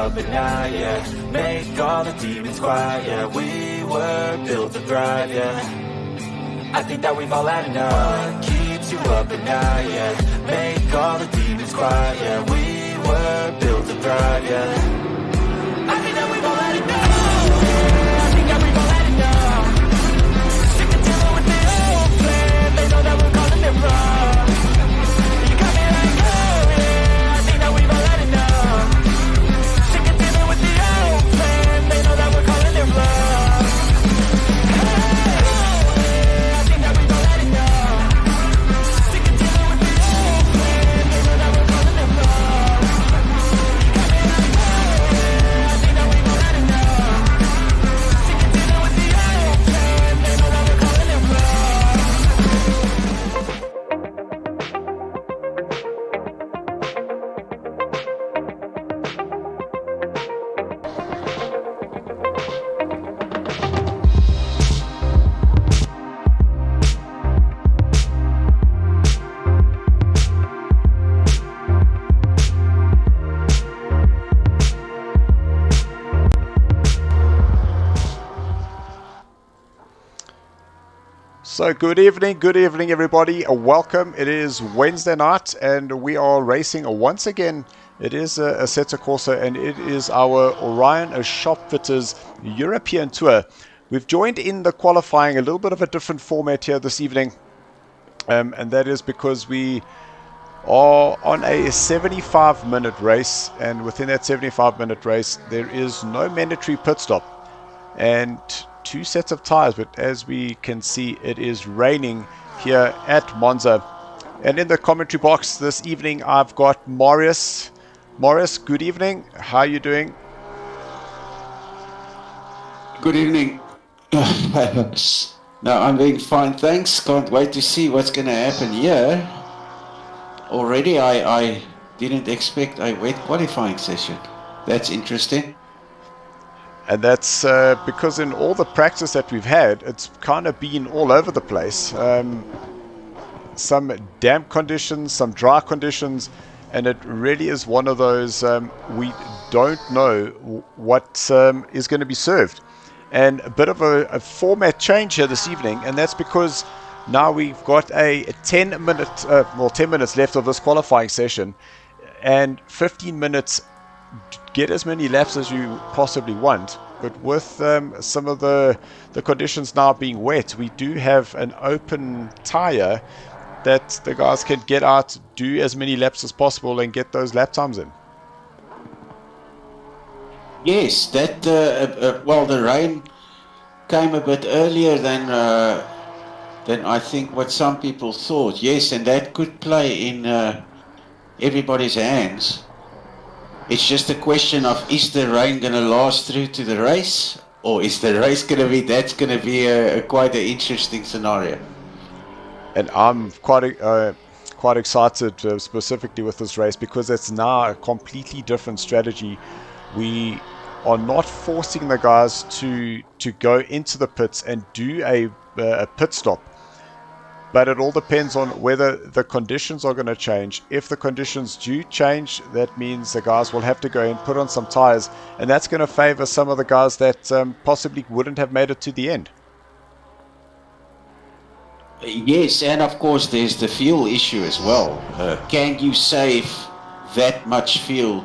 up at night, yeah. Make all the demons quiet, yeah. We were built to thrive, yeah. I think that we've all had enough. What keeps you up at night, yeah. Make all the demons quiet, yeah. We were built to thrive, yeah. I think that we've all had enough. Yeah, I think that we've all had enough. Sick of dealing with the old plan. They know that we're calling it wrong. You got me like, oh yeah, I think that we've all had enough. Sick of dealing with the old plan. They know that we're calling it wrong. So good evening everybody. Welcome. It is Wednesday night and we are racing once again. It is a Assetto Corsa and it is our Orion Shopfitters European Tour. We've joined in the qualifying a little bit of a different format here this evening, and that is because we are on a 75-minute race, and within that 75-minute race there is no mandatory pit stop and 2 sets of tires, but as we can see it is raining here at Monza. And in the commentary box this evening I've got Marius. Marius, good evening, how are you doing? Good evening. No, I'm doing fine, thanks. Can't wait to see what's going to happen here. Already I didn't expect a wet qualifying session. That's interesting. And that's because in all the practice that we've had, it's kind of been all over the place. Some damp conditions, some dry conditions, and it really is one of those we don't know what is going to be served. And a bit of a format change here this evening, and that's because now we've got a 10 minutes left of this qualifying session, and 15 minutes. Get as many laps as you possibly want, but with some of the conditions now being wet, we do have an open tire that the guys can get out, do as many laps as possible and get those lap times in. Yes, that well, the rain came a bit earlier than I think what some people thought. Yes, and that could play in everybody's hands. It's just a question of, is the rain going to last through to the race, or is the race going to be, that's going to be quite an interesting scenario. And I'm quite excited specifically with this race, because it's now a completely different strategy. We are not forcing the guys to go into the pits and do a pit stop. But it all depends on whether the conditions are going to change. If the conditions do change, that means the guys will have to go and put on some tires, and that's going to favor some of the guys that possibly wouldn't have made it to the end. Yes, and of course there's the fuel issue as well. Can you save that much fuel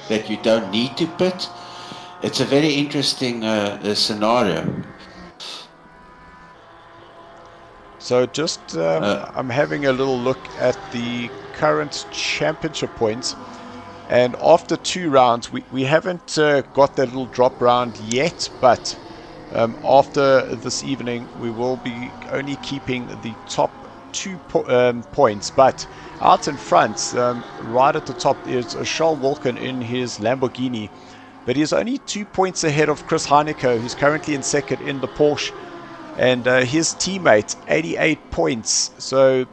that you don't need to pit? It's a very interesting scenario. So just I'm having a little look at the current championship points, and after 2 rounds we haven't got that little drop round yet, but after this evening we will be only keeping the top 2 points. But out in front, right at the top, is Charles Wilken in his Lamborghini, but he's only 2 points ahead of Chris Heineke, who's currently in second in the Porsche. And his teammate, 88 points, so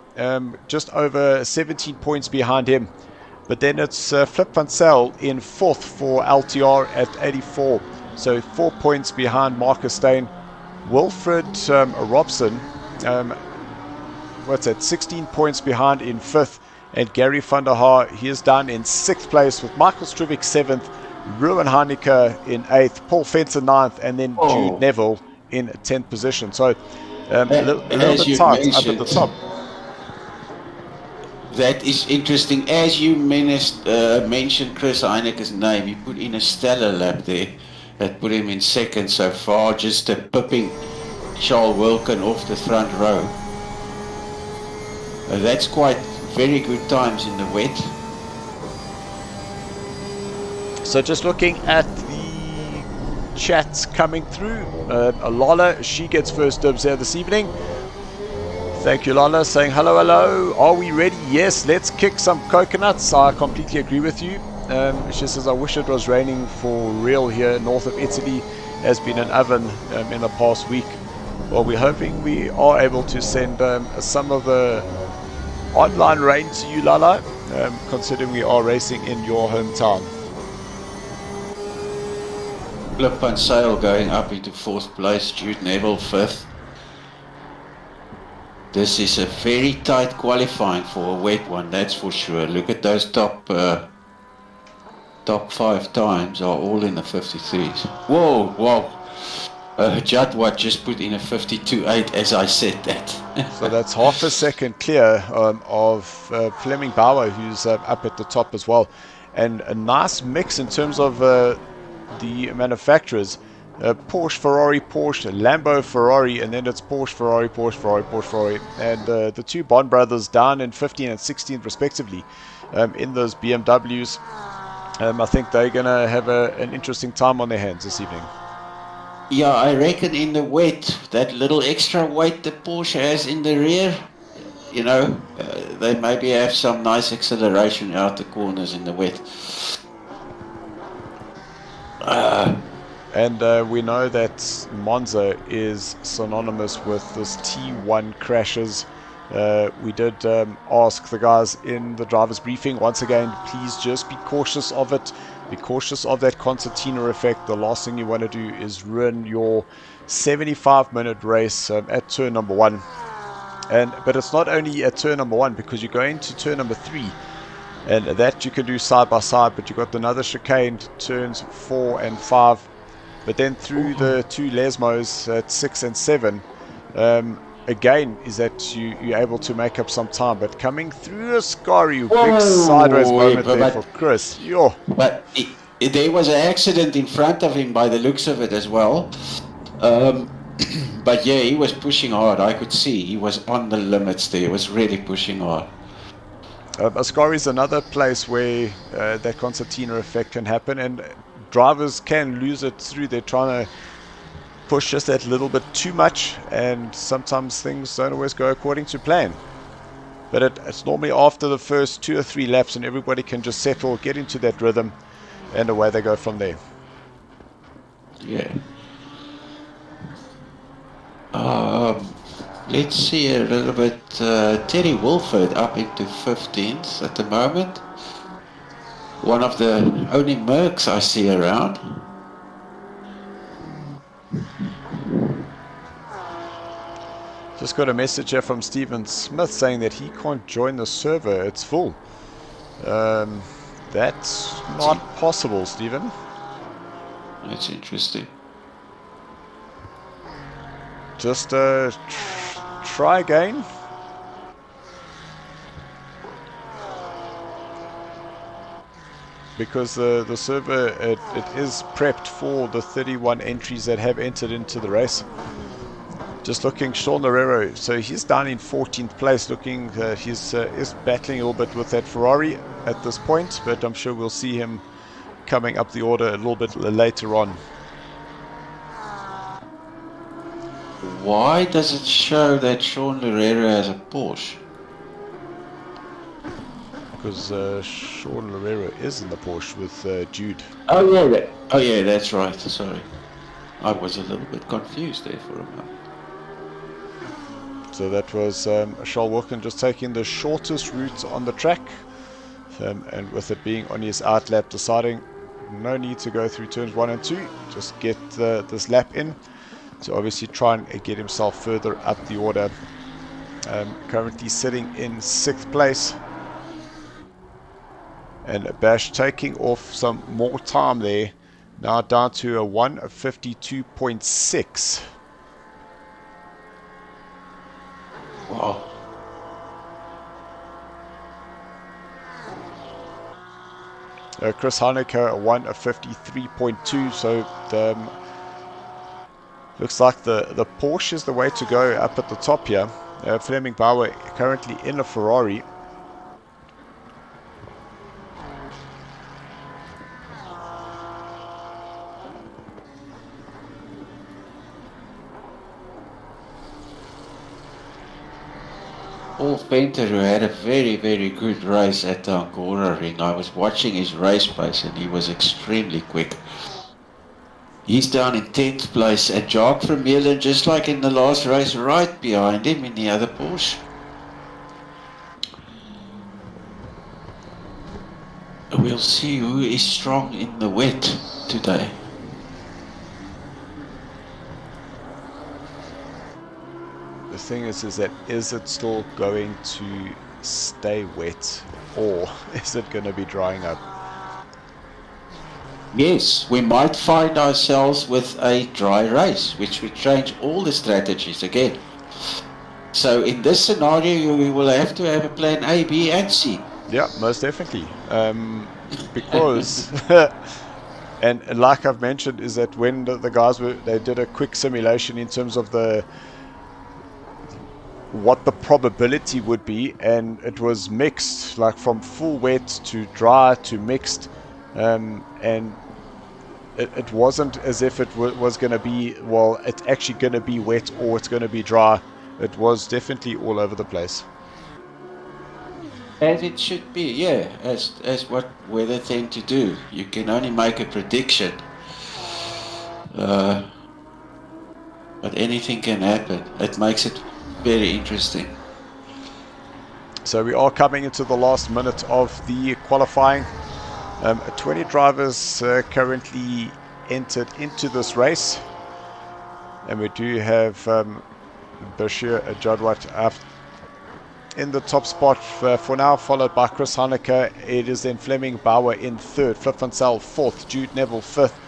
just over 17 points behind him. But then it's Flip van Zyl in 4th for LTR at 84, so 4 points behind Marcus Steyn. Wilfred Robson, 16 points behind in 5th. And Gary van der Haar, he is down in 6th place, with Michael Strivik 7th, Ruben Heineke in 8th, Paul Fenton 9th, and then Jude Neville in 10th position. So a little bit tight up at the top. That is interesting. As you mentioned Chris Heineke's name, he put in a stellar lap there that put him in 2nd so far, just pipping Charles Wilkin off the front row. That's quite very good times in the wet. So just looking at the chats coming through, Lala, she gets first dibs here this evening. Thank you, Lala, saying hello, hello. Are we ready? Yes, let's kick some coconuts. I completely agree with you. She says, I wish it was raining for real here north of Italy. Has been an oven in the past week. Well, we're hoping we are able to send some of the online rain to you, Lala, considering we are racing in your hometown. Flip and Sail going up into 4th place, Jude Neville 5th. This is a very tight qualifying for a wet one, that's for sure. Look at those top 5 times are all in the 53s. Whoa. Jadwat just put in a 52.8 as I said that. So that's half a second clear of Fleming Bauer, who's up at the top as well. And a nice mix in terms of the manufacturers. Porsche, Ferrari, Porsche, Lambo, Ferrari, and then it's Porsche, Ferrari, Porsche, Ferrari, Porsche, Ferrari. And the two Bond brothers down in 15th and 16th respectively in those BMWs. I think they're going to have an interesting time on their hands this evening. Yeah, I reckon in the wet, that little extra weight the Porsche has in the rear, you know, they maybe have some nice acceleration out the corners in the wet. And we know that Monza is synonymous with this T1 crashes. We did ask the guys in the driver's briefing, once again, please just be cautious of it. Be cautious of that concertina effect. The last thing you want to do is ruin your 75-minute race at turn number 1. But it's not only at turn number 1, because you're going to turn number 3. And that you can do side by side, but you've got another chicane, turns 4 and 5. But then through the two Lesmos at 6 and 7, again, is that you're able to make up some time. But coming through Ascari, big sideways moment there for Chris. Yo. But there was an accident in front of him by the looks of it as well. But yeah, he was pushing hard. I could see he was on the limits there. He was really pushing hard. Ascari is another place where that concertina effect can happen, and drivers can lose it through. They're trying to push just that little bit too much, and sometimes things don't always go according to plan. But it's normally after the first 2 or 3 laps, and everybody can just settle, get into that rhythm, and away they go from there. Yeah. Let's see a little bit. Terry Wolford up into 15th at the moment. One of the only Mercs I see around. Just got a message here from Stephen Smith saying that he can't join the server. It's full. That's not possible, Stephen. That's interesting. Just try again. Because the server, it is prepped for the 31 entries that have entered into the race. Just looking, Sean Lerero, so he's down in 14th place, looking, he's is battling a little bit with that Ferrari at this point, but I'm sure we'll see him coming up the order a little bit later on. Why does it show that Sean Lerero has a Porsche? Because Sean Lerero is in the Porsche with Jude. Oh yeah, that's right, sorry. I was a little bit confused there for a moment. So that was Charles Wilkin just taking the shortest route on the track, and with it being on his out lap, deciding no need to go through turns 1 and 2, just get this lap in to obviously try and get himself further up the order. Currently sitting in 6th place. And Bash taking off some more time there. Now down to a 1:52.6. Wow. Chris Haneke a 1:53.2. So looks like the Porsche is the way to go up at the top here. Fleming Bauer currently in a Ferrari. Paul Venter, who had a very, very good race at the Angora Ring. I was watching his race pace and he was extremely quick. He's down in 10th place, and Jacques Vermeulen, just like in the last race, right behind him in the other Porsche. We'll see who is strong in the wet today. The thing is that is it still going to stay wet, or is it going to be drying up? Yes, we might find ourselves with a dry race, which would change all the strategies again. So in this scenario, we will have to have a plan A, B, and C. Yeah, most definitely. Because, and like I've mentioned, is that when the guys they did a quick simulation in terms of what the probability would be, and it was mixed, like from full wet to dry to mixed, and it wasn't as if it was going to be, well, it's actually going to be wet or it's going to be dry. It was definitely all over the place. As it should be, yeah, as what weather tend to do. You can only make a prediction, but anything can happen. It makes it very interesting. So we are coming into the last minute of the qualifying. 20 drivers currently entered into this race, and we do have Bashir Jadwat in the top spot for now, followed by Chris Haneke. It is then Fleming Bauer in third, Flip van Zyl fourth, Jude Neville fifth,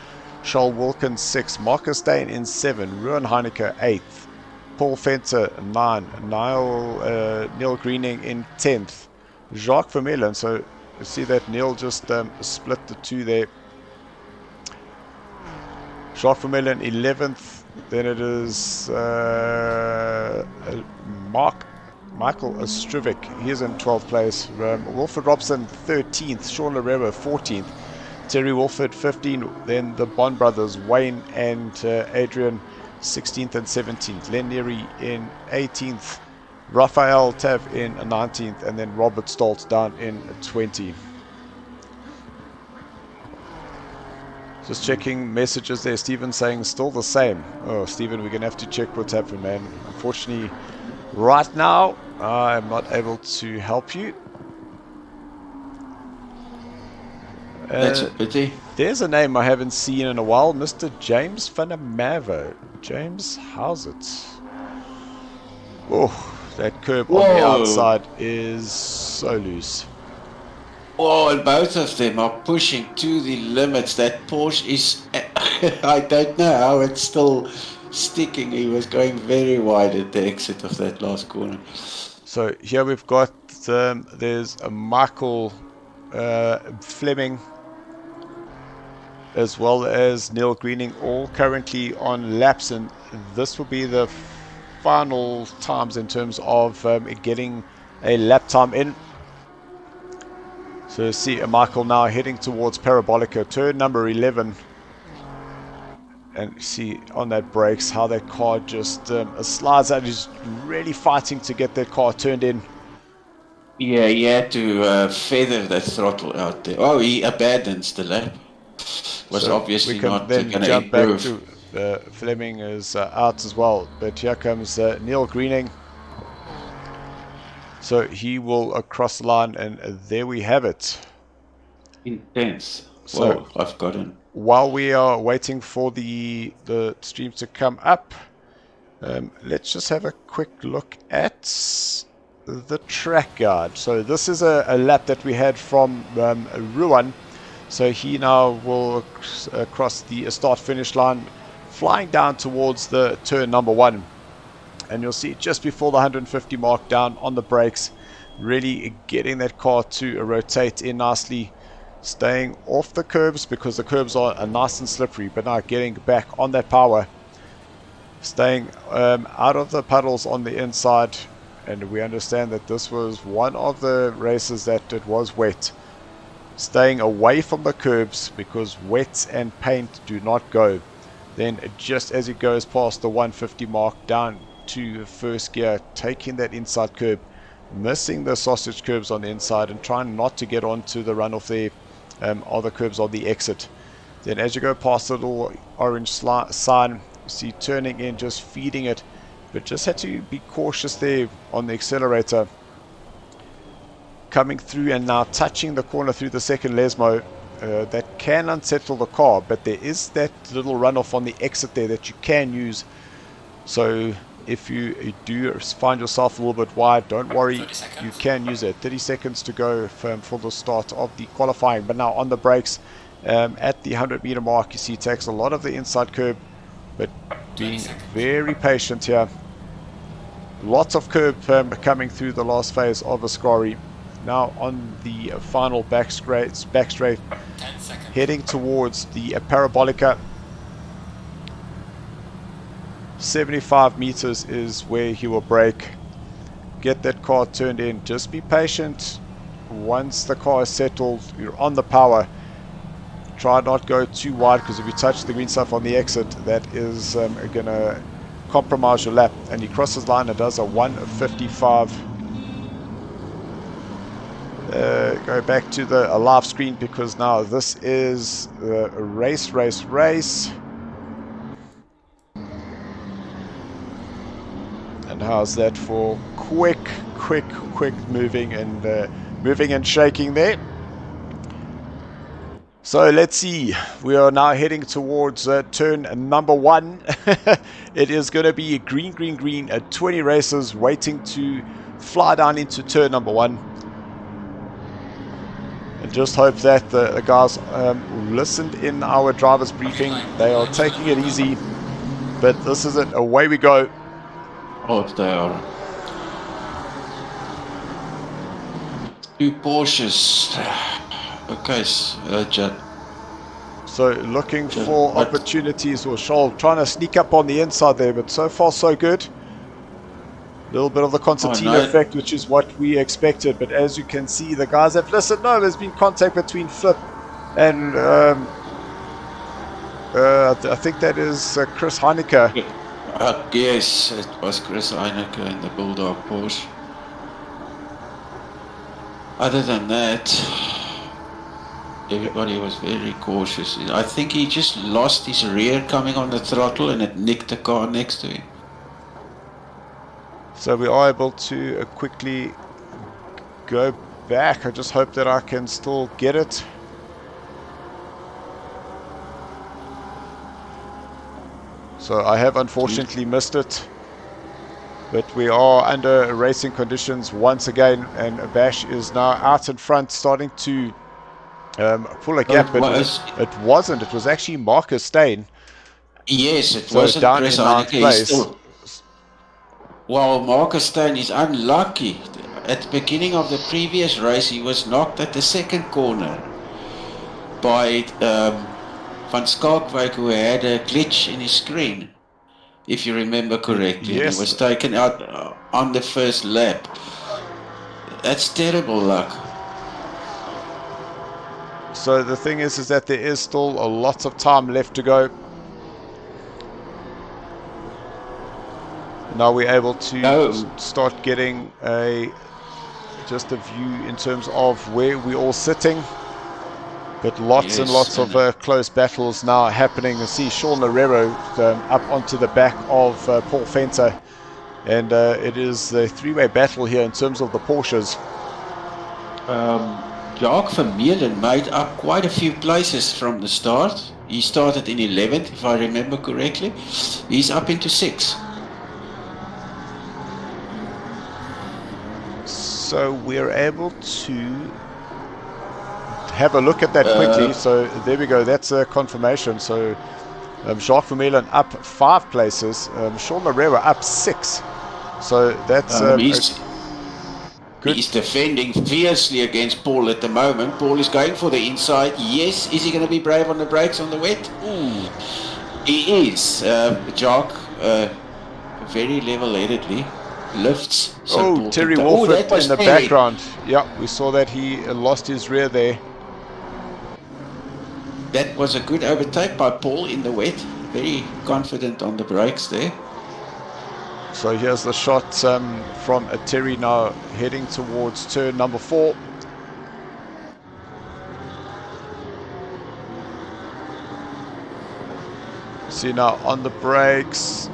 Charles Wilkins sixth, Marcus Dane in seven, Ruan Heineke eighth, Paul Venter 9, Neil Greening in 10th, Jacques Vermeulen. So you see that Neil just split the two there. Jacques Vermeulen 11th, then it is Michael Ostruvic, he's in 12th place, Wilfred Robson 13th, Sean Lerera 14th, Terry Wolford 15th, then the Bond brothers Wayne and Adrian 16th and 17th, Len Neary in 18th, Raphael Tav in 19th, and then Robert Stoltz down in 20. Just checking messages there. Stephen saying still the same. Oh, Stephen, we're going to have to check what's happened, man. Unfortunately, right now, I'm not able to help you. That's a pity. There's a name I haven't seen in a while, Mr. James van der Merwe. James, how's it? Oh, that curb on the outside is so loose. Oh, and both of them are pushing to the limits. That Porsche is, I don't know how it's still sticking. He was going very wide at the exit of that last corner. So here we've got, there's a Michael Fleming as well as Neil Greening, all currently on laps, and this will be the final times in terms of getting a lap time in. So see Michael now heading towards Parabolica, turn number 11, and see on that brakes how that car just slides out. He's really fighting to get that car turned in. Yeah, he had to feather that throttle out there. Oh, he abandons the lap. Was so obviously not going to jump improve. Back to Fleming is out as well, but here comes Neil Greening. So he will across the line, and there we have it. Intense. So whoa, I've got him. While we are waiting for the stream to come up, let's just have a quick look at the track guide. So this is a lap that we had from Ruan. So he now will cross the start-finish line, flying down towards the turn number 1. And you'll see just before the 150 mark down on the brakes, really getting that car to rotate in nicely, staying off the curbs because the curbs are nice and slippery, but now getting back on that power, staying out of the puddles on the inside. And we understand that this was one of the races that it was wet, staying away from the curbs because wet and paint do not go. Then just as it goes past the 150 mark down to first gear, taking that inside curb, missing the sausage curbs on the inside and trying not to get onto the runoff there, or the curbs on the exit. Then as you go past the little orange sign, you see turning in, just feeding it, but just had to be cautious there on the accelerator. Coming through and now touching the corner through the second Lesmo, that can unsettle the car, but there is that little runoff on the exit there that you can use. So if you do find yourself a little bit wide, don't worry, you can use it. 30 seconds to go for the start of the qualifying. But now on the brakes, at the 100 meter mark, you see it takes a lot of the inside curb, but being very patient here. Lots of curb coming through the last phase of Ascari. Now on the final back straight, heading towards the Parabolica. 75 meters is where he will brake. Get that car turned in. Just be patient. Once the car is settled, you're on the power. Try not go too wide, because if you touch the green stuff on the exit, that is going to compromise your lap. And he crosses line and does a 1:55. Go back to the live screen, because now this is the race. And how's that for quick moving and shaking there? So let's see, we are now heading towards turn number 1. It is going to be green, 20 racers waiting to fly down into turn number 1. And just hope that the guys listened in our driver's briefing. They are taking it easy, but this is it, away we go. Oh, they are. 2 Porsches. Okay, Judd. So looking for opportunities, or Scholl trying to sneak up on the inside there, but so far so good. A little bit of the concertina effect, which is what we expected, but as you can see, the guys have listened. No, there's been contact between Flip and I think that is Chris Heineke. Yes, it was Chris Heineke in the Bulldog Porsche. Other than that, everybody was very cautious. I think he just lost his rear coming on the throttle, and it nicked the car next to him. So we are able to quickly go back. I just hope that I can still get it. So I have unfortunately missed it, but we are under racing conditions once again, and Bash is now out in front, starting to pull a gap. It wasn't. It was actually Marcus Steyn. Yes, it wasn't down Chris in ninth place. Well, Marcus Steyn is unlucky. At the beginning of the previous race, he was knocked at the second corner by Van Skalkwijk, who had a glitch in his screen, if you remember correctly. Yes. He was taken out on the first lap. That's terrible luck. So the thing is that there is still a lot of time left to go. Now we're able to start getting just a view in terms of where we're all sitting. But lots and lots of close battles now happening. You see Sean Lerero up onto the back of Paul Fenter. And it is a 3-way battle here in terms of the Porsches. Jacques Vermeulen made up quite a few places from the start. He started in 11th, if I remember correctly. He's up into 6th. So we're able to have a look at that quickly. So there we go. That's a confirmation. So Jacques Vermeulen up 5 places. Sean Larera up 6. So that's good. He's defending fiercely against Paul at the moment. Paul is going for the inside. Yes, is he going to be brave on the brakes on the wet? Ooh. He is. Jacques, very level-headedly lifts. So Terry Wolford in the background. Yeah, we saw that he lost his rear there. That was a good overtake by Paul in the wet. Very confident on the brakes there. So here's the shot from Terry now heading towards turn number 4. See now on the brakes.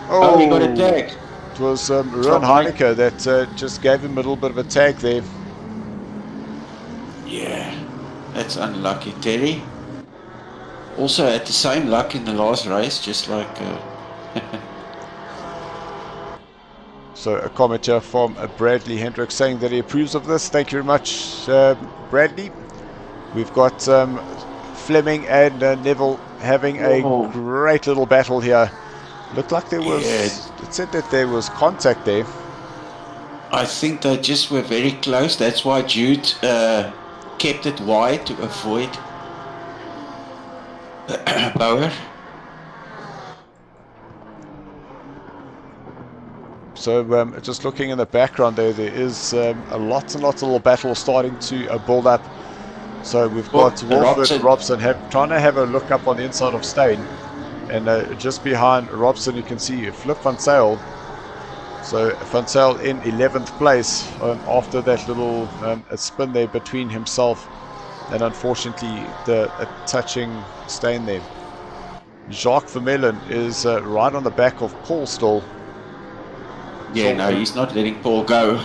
Oh, he got a tag. It was Ruan Heineke that just gave him a little bit of a tag there. Yeah, that's unlucky, Terry. Also had the same luck in the last race, just like... So a commenter from Bradley Hendricks saying that he approves of this. Thank you very much, Bradley. We've got Fleming and Neville having a great little battle here. Looked like there was... It said that there was contact there. I think they just were very close. That's why Jude kept it wide to avoid Bauer. So just looking in the background there is a lots and lots of little battles starting to build up. So we've got Wolford, Robson trying to have a look up on the inside of Steyn. And just behind Robson you can see Flip Van Zyl. So Van Zyl in 11th place after that little spin there between himself and unfortunately the touching Steyn there. Jacques Vermeulen is right on the back of Paul still. Yeah, no, he's not letting Paul go.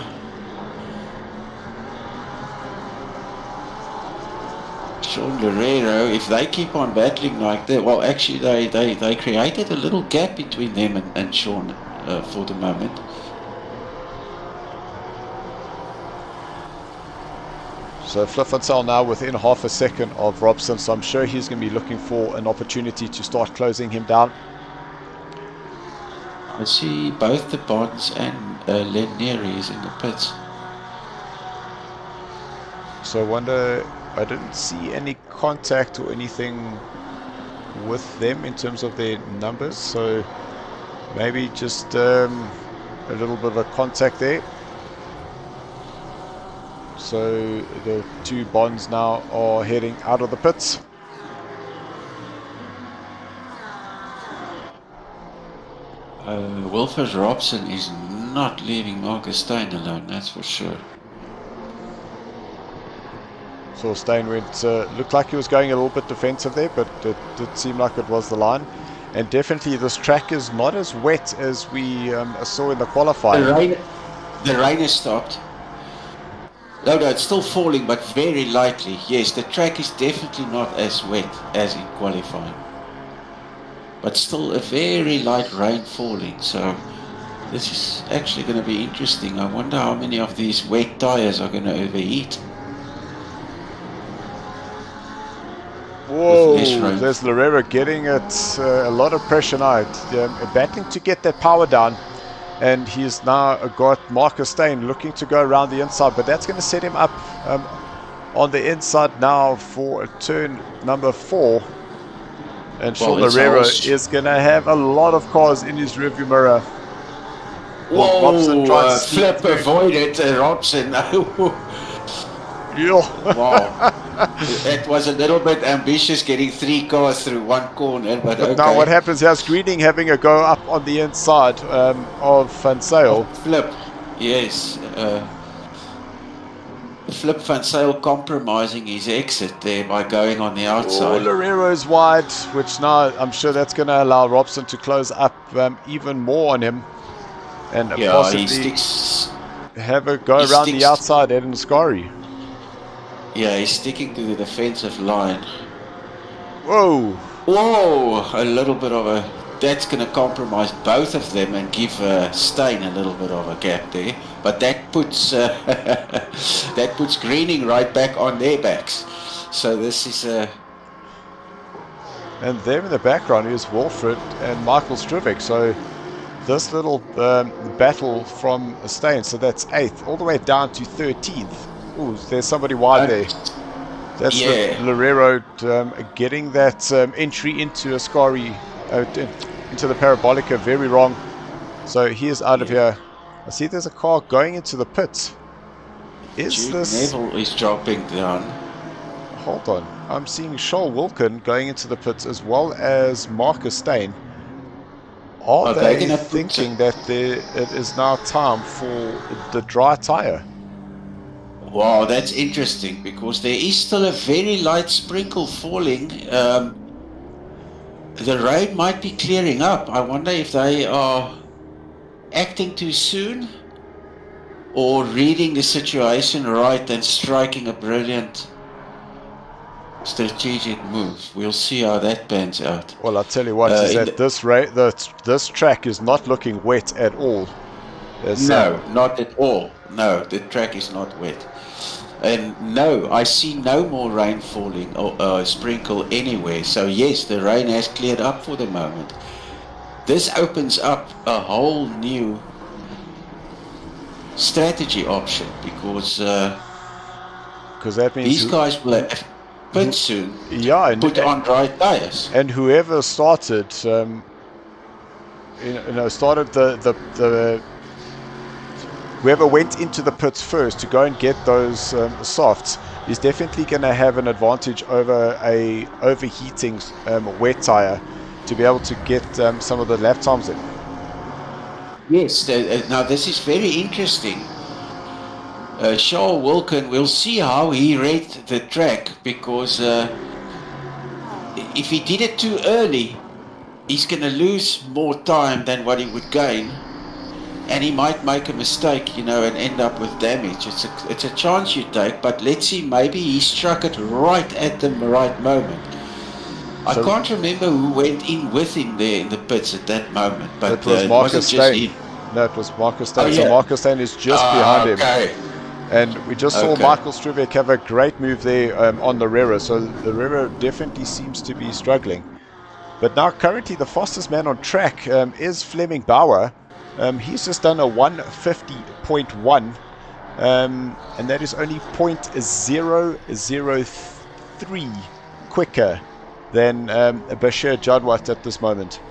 Sean Guerrero, if they keep on battling like that, well, actually they created a little gap between them and Sean for the moment. So Flip Van Zyl now within half a second of Robson, so I'm sure he's going to be looking for an opportunity to start closing him down. I see both the Bonds and Lenieri is in the pits. So I wonder, I didn't see any contact or anything with them in terms of their numbers, so maybe just a little bit of a contact there. So the 2 Bonds now are heading out of the pits. Wilfred Robson is not leaving Marcus Steyn alone, that's for sure. So Steyn went, looked like he was going a little bit defensive there, but it did seem like it was the line. And definitely this track is not as wet as we saw in the qualifying. The rain has stopped. No, it's still falling, but very lightly. Yes, the track is definitely not as wet as in qualifying. But still a very light rain falling, so this is actually going to be interesting. I wonder how many of these wet tires are going to overheat. Whoa, there's Larera getting it a lot of pressure now, battling to get that power down. And he's now got Marcus Steyn looking to go around the inside, but that's going to set him up on the inside now for turn number 4. And Sean Larera is going to have a lot of cars in his rearview mirror. Whoa, Robson Flip avoided Robson. Wow. That was a little bit ambitious, getting 3 cars through one corner, but okay. Now what happens here is Greening having a go up on the inside of Van Zyl. Flip, yes. Flip Van Zyl compromising his exit there by going on the outside. Larero's wide, which now I'm sure that's going to allow Robson to close up even more on him. And possibly have a go around the outside, Eden Scary. Yeah, he's sticking to the defensive line. Whoa! Whoa! A little bit of a... That's going to compromise both of them and give Steyn a little bit of a gap there. but that puts that puts greening right back on their backs. So this is and there in the background is Wilfred and Michael Strivik. So this little battle from Steyn, so that's 8th, all the way down to 13th. Ooh, there's somebody wide there. That's Loureiro getting that entry into Ascari, into the Parabolica, very wrong. So he is out of here. I see there's a car going into the pits. Is this... Neville is dropping down. Hold on. I'm seeing Charles Wilkin going into the pits as well as Marcus Steyn. Are they thinking that it is now time for the dry tire? Wow, that's interesting, because there is still a very light sprinkle falling. The rain might be clearing up. I wonder if they are acting too soon or reading the situation right and striking a brilliant strategic move. We'll see how that pans out. Well, I'll tell you what, is that this track is not looking wet at all. No, not at all. No, the track is not wet. And no, I see no more rain falling or sprinkle anywhere. So yes, the rain has cleared up for the moment. This opens up a whole new strategy option, because that means these guys will have pit soon. Yeah, and put on dry tires. And whoever started, started the whoever went into the pits first to go and get those softs is definitely going to have an advantage over a overheating wet tire to be able to get some of the lap times in. Yes, now this is very interesting. Charles Wilkin, we'll see how he read the track, because if he did it too early, he's going to lose more time than what he would gain. And he might make a mistake, and end up with damage. It's a chance you take, but let's see, maybe he struck it right at the right moment. I can't remember who went in with him there in the pits at that moment, but it was Marcus Steyn. No, it was Marcus Steyn. So Marcus Steyn is just behind him. And we just saw Michael Strivik have a great move there on the Loureiro. So the Loureiro definitely seems to be struggling. But now currently the fastest man on track is Fleming Bauer. He's just done a 150.1, and that is only 0.003 quicker than Bashir Jadwat at this moment.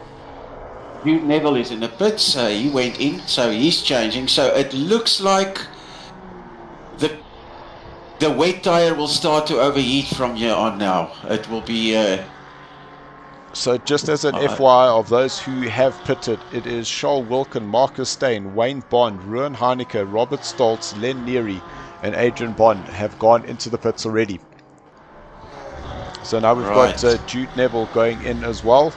Hugh Neville is in the pits. He went in, so he's changing. So it looks like the wet tire will start to overheat from here on now. It will be... So just as an FYI of those who have pitted, it is Charles Wilkin, Marcus Steyn, Wayne Bond, Ruan Heineke, Robert Stoltz, Len Neary and Adrian Bond have gone into the pits already. So now we've got Jude Neville going in as well.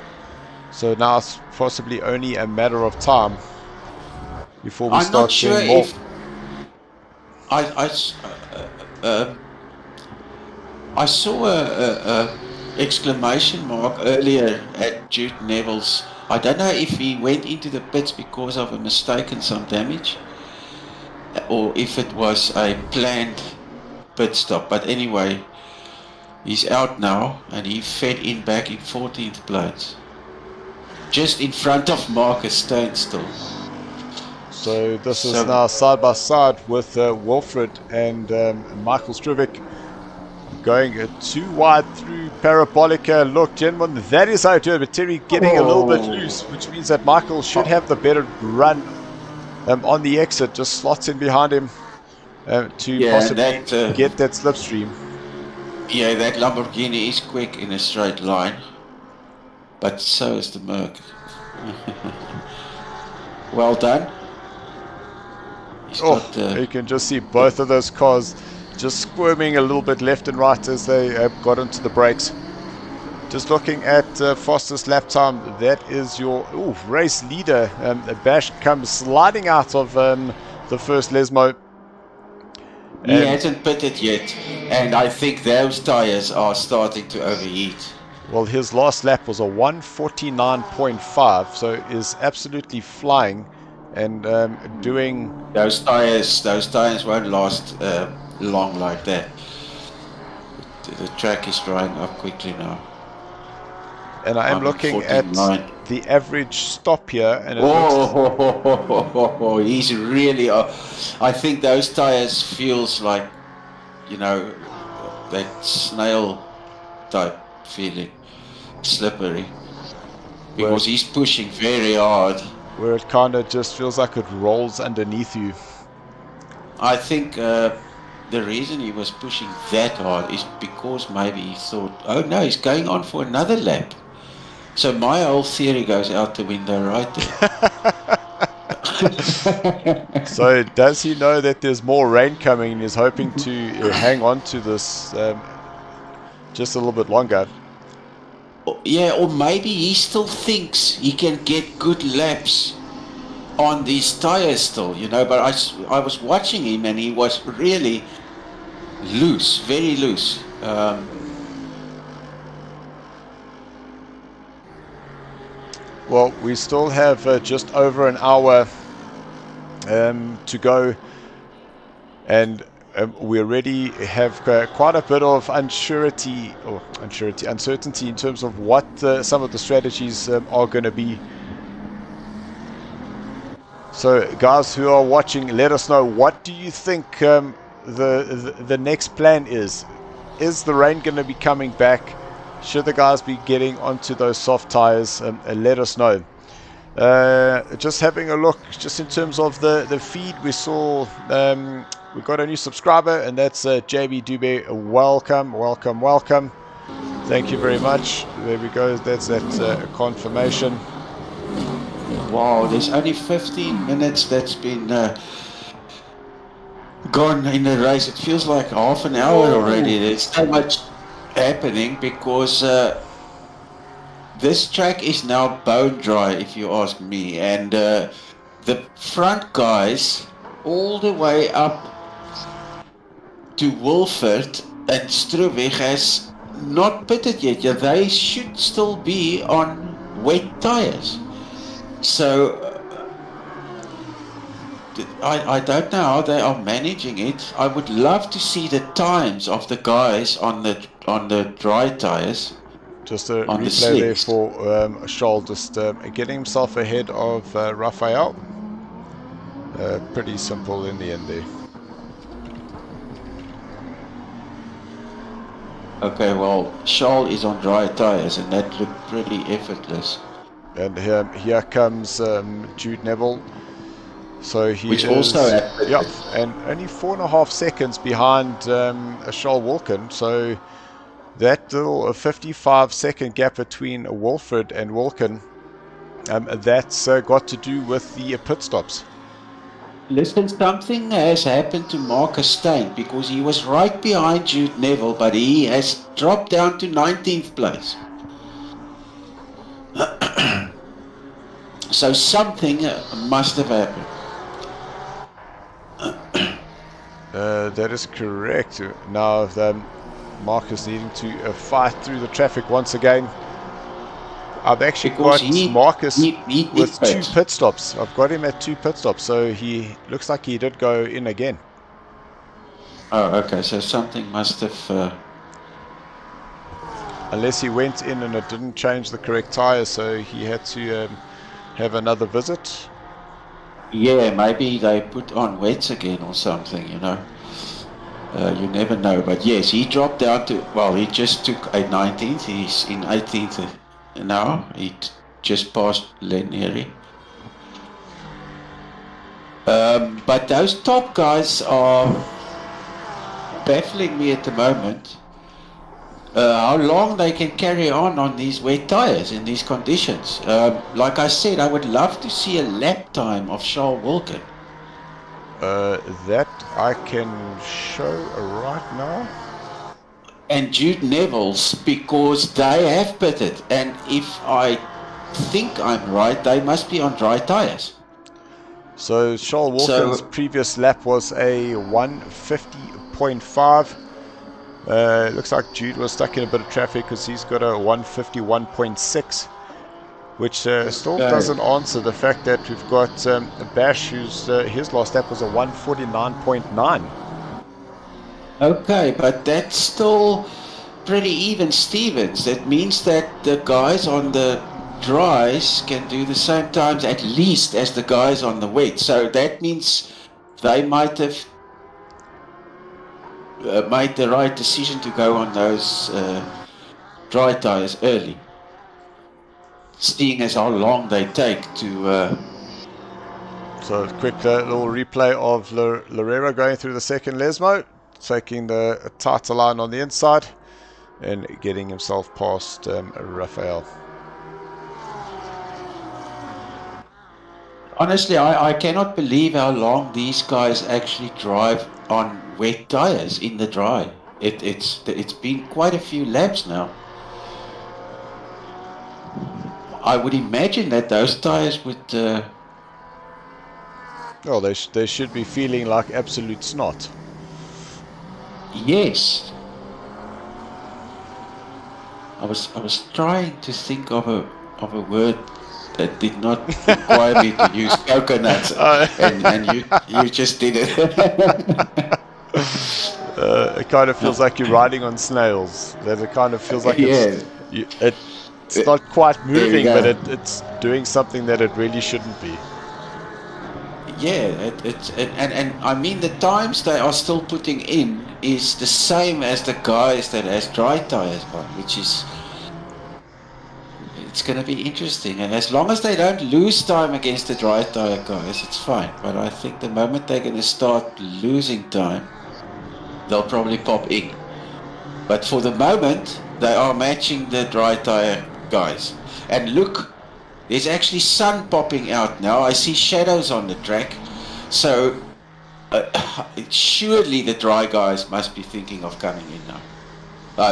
So now it's possibly only a matter of time before we start seeing more. I saw a exclamation mark earlier at Jude Neville's. I don't know if he went into the pits because of a mistake and some damage, or if it was a planned pit stop. But anyway, he's out now, and he fed in back in 14th place, just in front of Marcus Steyn still. So this is now side by side with Wilfred and Michael Strivik going too wide through Parabolica. Look, gentlemen, that is how it is. But Terry getting a little bit loose, which means that Michael should have the better run on the exit. Just slots in behind him to possibly get that slipstream. Yeah, that Lamborghini is quick in a straight line, but so is the Merc. Well done. You can just see both of those cars just squirming a little bit left and right as they got into the brakes. Just looking at fastest lap time, that is your race leader. Bash comes sliding out of the first Lesmo. He hasn't pitted yet, and I think those tires are starting to overheat. Well, his last lap was a 149.5, so is absolutely flying. and doing... Those tires won't last long like that. The track is drying up quickly now. And I am looking at the average stop here, and it looks... he's really... I think those tires feels like, you know, that snail type feeling, slippery, because he's pushing very hard. Where it kind of just feels like it rolls underneath you. I think the reason he was pushing that hard is because maybe he thought, oh no, he's going on for another lap. So my whole theory goes out the window right there. So does he know that there's more rain coming and is hoping to hang on to this just a little bit longer? Yeah, or maybe he still thinks he can get good laps on these tires still, you know, but I was watching him and he was really loose, very loose. Well, we still have just over an hour to go, and we already have quite a bit of uncertainty in terms of what some of the strategies are going to be. So guys who are watching, let us know, what do you think the next plan is? Is the rain going to be coming back? Should the guys be getting onto those soft tires? Let us know. Just having a look, just in terms of the feed, we saw we got a new subscriber, and that's JB Dube. Welcome. Thank you very much. There we go. That's that confirmation. Wow, there's only 15 minutes that's been gone in the race. It feels like half an hour already. There's so much happening because this track is now bone dry, if you ask me, and the front guys all the way up to Wolford and Struwweg has not pitted yet. Yeah, they should still be on wet tires. So I don't know how they are managing it. I would love to see the times of the guys on the dry tires. Just a replay there for Charles, just getting himself ahead of Raphael. Pretty simple in the end there. Okay, well, Charles is on dry tires, and that looked pretty effortless. And here comes Jude Neville. So he Which is, also yeah, and only 4.5 seconds behind Charles Wilkin. So that little 55-second gap between Wolford and Wilkin, that's got to do with the pit stops. Listen, something has happened to Marcus Steyn, because he was right behind Jude Neville, but he has dropped down to 19th place. So something must have happened. That is correct. Now Marcus needing to fight through the traffic once again. I've actually got Marcus with 2 pit stops. I've got him at 2 pit stops, so he looks like he did go in again. Oh, okay, so something must have... Unless he went in and it didn't change the correct tyre, so he had to have another visit. Yeah, maybe they put on wets again or something, you know. You never know, but yes, he dropped down to... Well, he just took a 19th, he's in 18th now. He just passed Len Neary. But those top guys are baffling me at the moment. How long they can carry on these wet tires in these conditions. Like I said, I would love to see a lap time of Charles Wilkin. That I can show right now. And Jude Neville's, because they have pitted, and if I think I'm right, they must be on dry tires. So Charles Wilkin's previous lap was a 150.5. Looks like Jude was stuck in a bit of traffic because he's got a 151.6. which still doesn't answer the fact that we've got Bash, who's his last lap was a 149.9. Okay, but that's still pretty even, Stevens. That means that the guys on the dries can do the same times at least as the guys on the wet. So that means they might have made the right decision to go on those dry tires early, seeing as how long they take to... So a quick little replay of Lorero going through the second Lesmo, taking the tighter line on the inside and getting himself past Rafael. Honestly, I cannot believe how long these guys actually drive on wet tires in the dry. It's been quite a few laps now. I would imagine that those tires would... Well, they should be feeling like absolute snot. Yes. I was trying to think of a word that did not require me to use coconuts, and you just did it. It kind of feels like you're riding on snails. That it kind of feels like it's not quite moving, but it's doing something that it really shouldn't be. Yeah, and I mean the times they are still putting in is the same as the guys that has dry tires on, which is... It's going to be interesting, and as long as they don't lose time against the dry tire guys, it's fine. But I think the moment they're going to start losing time, they'll probably pop in. But for the moment, they are matching the dry tire guys. And look, there's actually sun popping out now. I see shadows on the track. So surely the dry guys must be thinking of coming in now.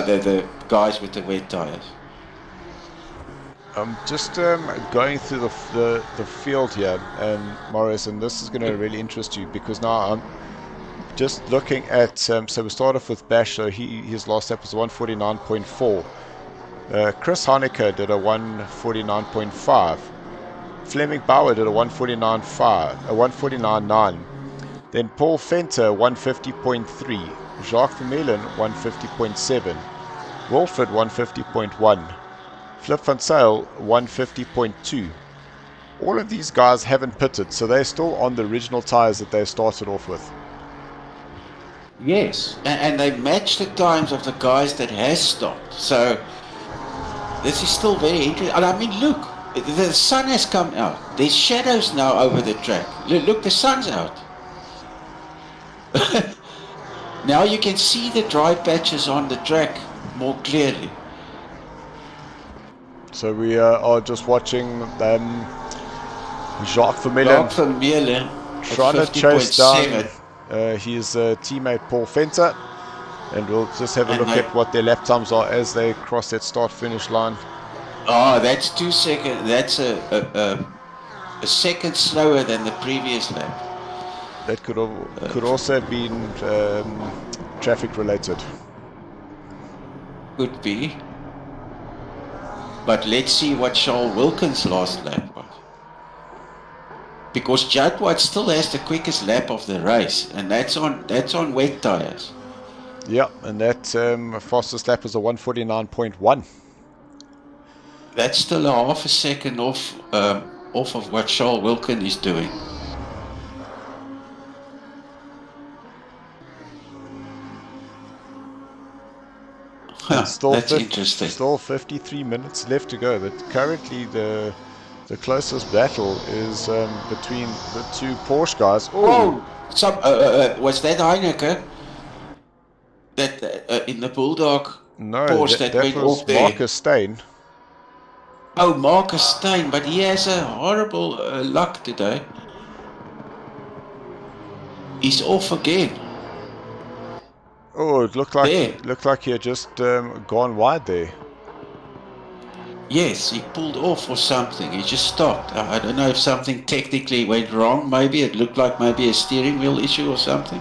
The guys with the wet tires. I'm just going through the field here, Morris, and this is going to really interest you because now I'm just looking at, so we start off with Bash, so his last step was 149.4. Chris Honecker did a 149.5. Fleming Bauer did a 149.9. Then Paul Venter 150.3. Jacques Vermeulen 150.7. Wilfred 150.1. Flip van Zyl 150.2. All of these guys haven't pitted, so they're still on the original tires that they started off with. Yes, and they match the times of the guys that has stopped. So this is still very interesting. And I mean, look, the sun has come out. There's shadows now over the track. Look, the sun's out. Now you can see the dry patches on the track more clearly. So we are just watching Jacques Vermeulen trying to chase down his teammate Paul Venter, and we'll just have a look at what their lap times are as they cross that start-finish line. Oh, that's 2 seconds. That's a second slower than the previous lap. That could also have been traffic related. Could be. But let's see what Charles Wilkins' last lap was. Because Judd White still has the quickest lap of the race, and that's on wet tires. Yeah, and that fastest lap was a 149.1. That's still a half a second off of what Charles Wilkins is doing. That's interesting. Still 53 minutes left to go, but currently the closest battle is between the two Porsche guys. Oh, was that Heineken? That in the Bulldog Porsche that went was off there? Marcus Steyn. Oh, Marcus Steyn, but he has a horrible luck today. He's off again. Oh, it looked like he had just gone wide there. Yes, he pulled off or something. He just stopped. I don't know if something technically went wrong. Maybe it looked like maybe a steering wheel issue or something.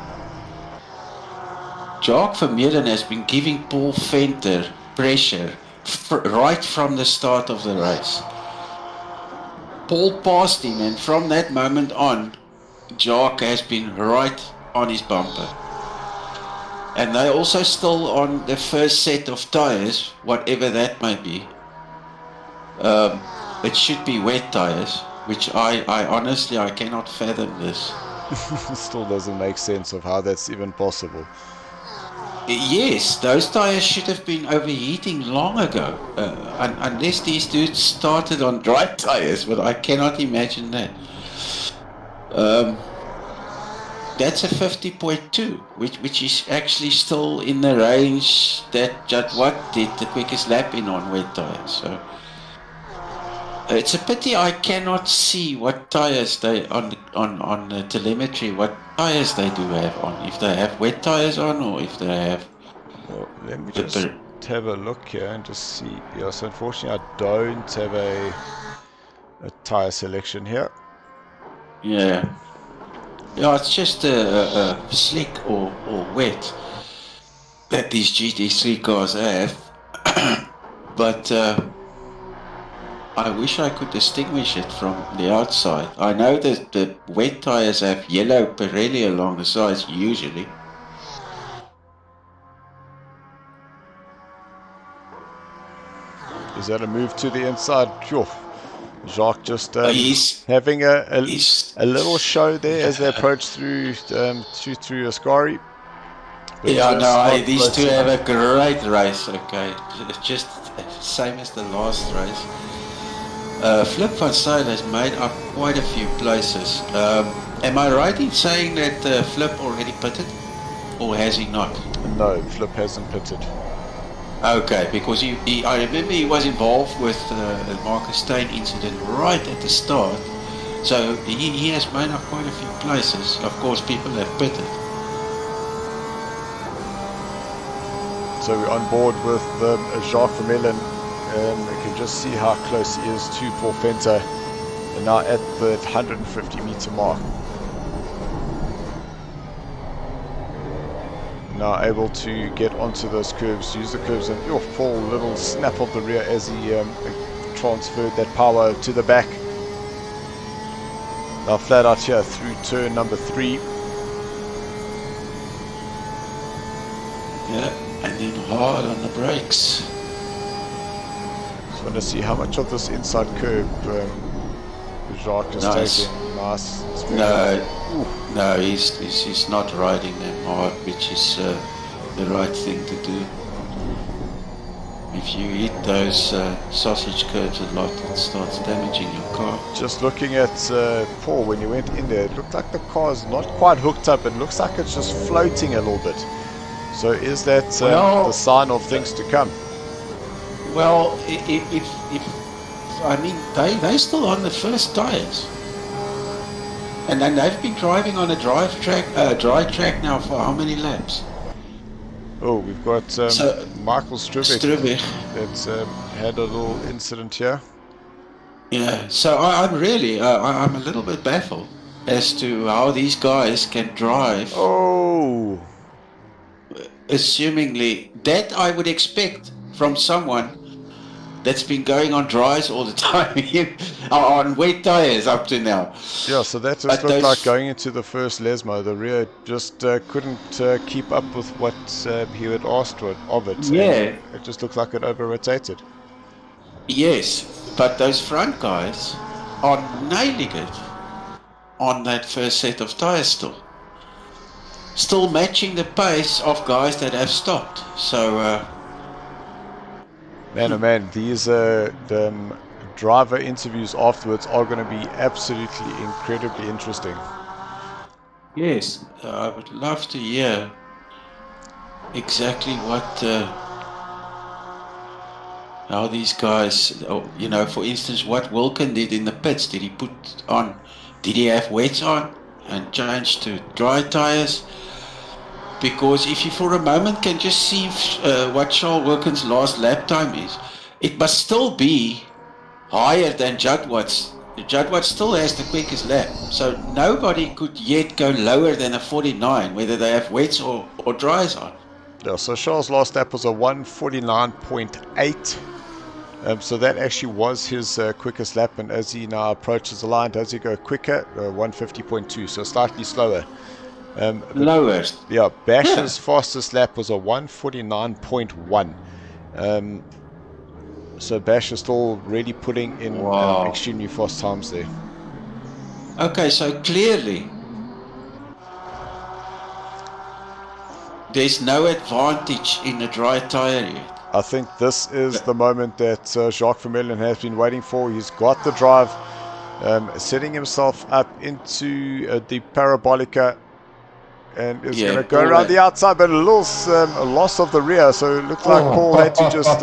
Jacques Vermeulen has been giving Paul Venter pressure right from the start of the race. Paul passed him, and from that moment on, Jacques has been right on his bumper. And they're also still on the first set of tires, whatever that may be. It should be wet tires, which I honestly, I cannot fathom this. It still doesn't make sense of how that's even possible. Yes, those tires should have been overheating long ago, unless these dudes started on dry tires, but I cannot imagine that. That's a 50.2, which is actually still in the range that Jadwat did the quickest lap in on wet tires. So it's a pity I cannot see what tires they on the telemetry, what tires they do have on, if they have wet tires on or if they have. Well, let me just have a look here and just see. Yes, unfortunately I don't have a tire selection here. Yeah, it's just a slick or wet that these GT3 cars have, but I wish I could distinguish it from the outside. I know that the wet tires have yellow Pirelli along the sides usually. Is that a move to the inside? Sure. Jacques just having a little show there as they approach through Ascari. Yeah, no, these two have a great race. Okay, it's just same as the last race. Flip van Zyl has made up quite a few places. Am I right in saying that Flip already pitted, or has he not? No, Flip hasn't pitted. Okay, because I remember he was involved with the Marcus Steyn incident right at the start, so he has made up quite a few places. Of course, people have pitted. So we're on board with Jacques Vermeulen. You can just see how close he is to Paul Venter, and now at the 150 meter mark. Now able to get onto those curves, use the curves, and Paul, little snap of the rear as he transferred that power to the back. Now flat out here through turn number 3. Yeah, and then hard on the brakes. Just want to see how much of this inside curve Jacques is taking. Nice. No, he's not riding them hard, which is the right thing to do. If you hit those sausage curves a lot, it starts damaging your car. Just looking at Paul when you went in there, it looked like the car's not quite hooked up. It looks like it's just floating a little bit. So is that the sign of things to come? Well, if I mean, they're still on the first tires. And then they've been driving on a dry track now for how many laps? Oh, we've got Michael Strubik that's had a little incident here. Yeah, so I'm really, I'm a little bit baffled as to how these guys can drive. Oh! Assumingly, that I would expect from someone that's been going on dries all the time, on wet tires up to now. Yeah, so that just looked like going into the first Lesmo. The rear just couldn't keep up with what he had asked of it. Yeah. It just looked like it over-rotated. Yes, but those front guys are nailing it on that first set of tires still. Still matching the pace of guys that have stopped. So... Man, oh man, these driver interviews afterwards are going to be absolutely incredibly interesting. Yes, I would love to hear exactly what, how these guys, you know, for instance, what Wilkin did in the pits. Did he have wets on and change to dry tires? Because if you for a moment can just see what Charles Wilkins' last lap time is, it must still be higher than Jadwat's. Jadwat still has the quickest lap, so nobody could yet go lower than a 49, whether they have wets or dries on. Yeah, so Charles' last lap was a 149.8. So that actually was his quickest lap, and as he now approaches the line, does he go quicker? 150.2, so slightly slower. Lowest. Yeah, Bash's fastest lap was a 149.1. So Bash is still really putting in extremely fast times there. Okay, so clearly there's no advantage in a dry tire yet. I think this is the moment that Jacques Vermeulen has been waiting for. He's got the drive, setting himself up into the Parabolica, and is going to go around the outside, but a little loss of the rear, so it looks like Paul had to just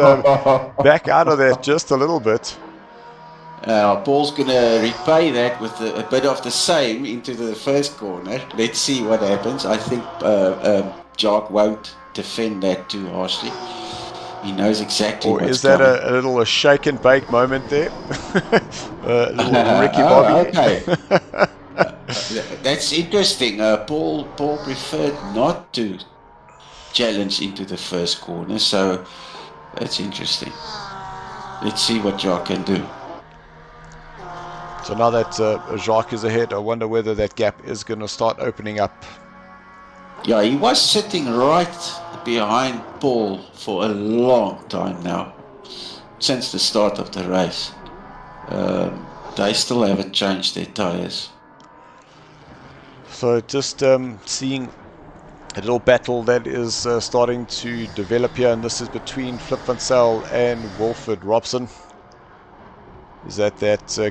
back out of that just a little bit. Paul's going to repay that with a bit of the same into the first corner. Let's see what happens. I think Jacques won't defend that too harshly. He knows exactly what's coming. Or is that a little shake and bake moment there? A little Ricky Bobby. Okay. That's interesting. Paul preferred not to challenge into the first corner, so that's interesting. Let's see what Jacques can do. So now that Jacques is ahead, I wonder whether that gap is going to start opening up. Yeah, he was sitting right behind Paul for a long time now, since the start of the race. They still haven't changed their tires. So just seeing a little battle that is starting to develop here, and this is between Flip van Zyl and Wilfred Robson. Is that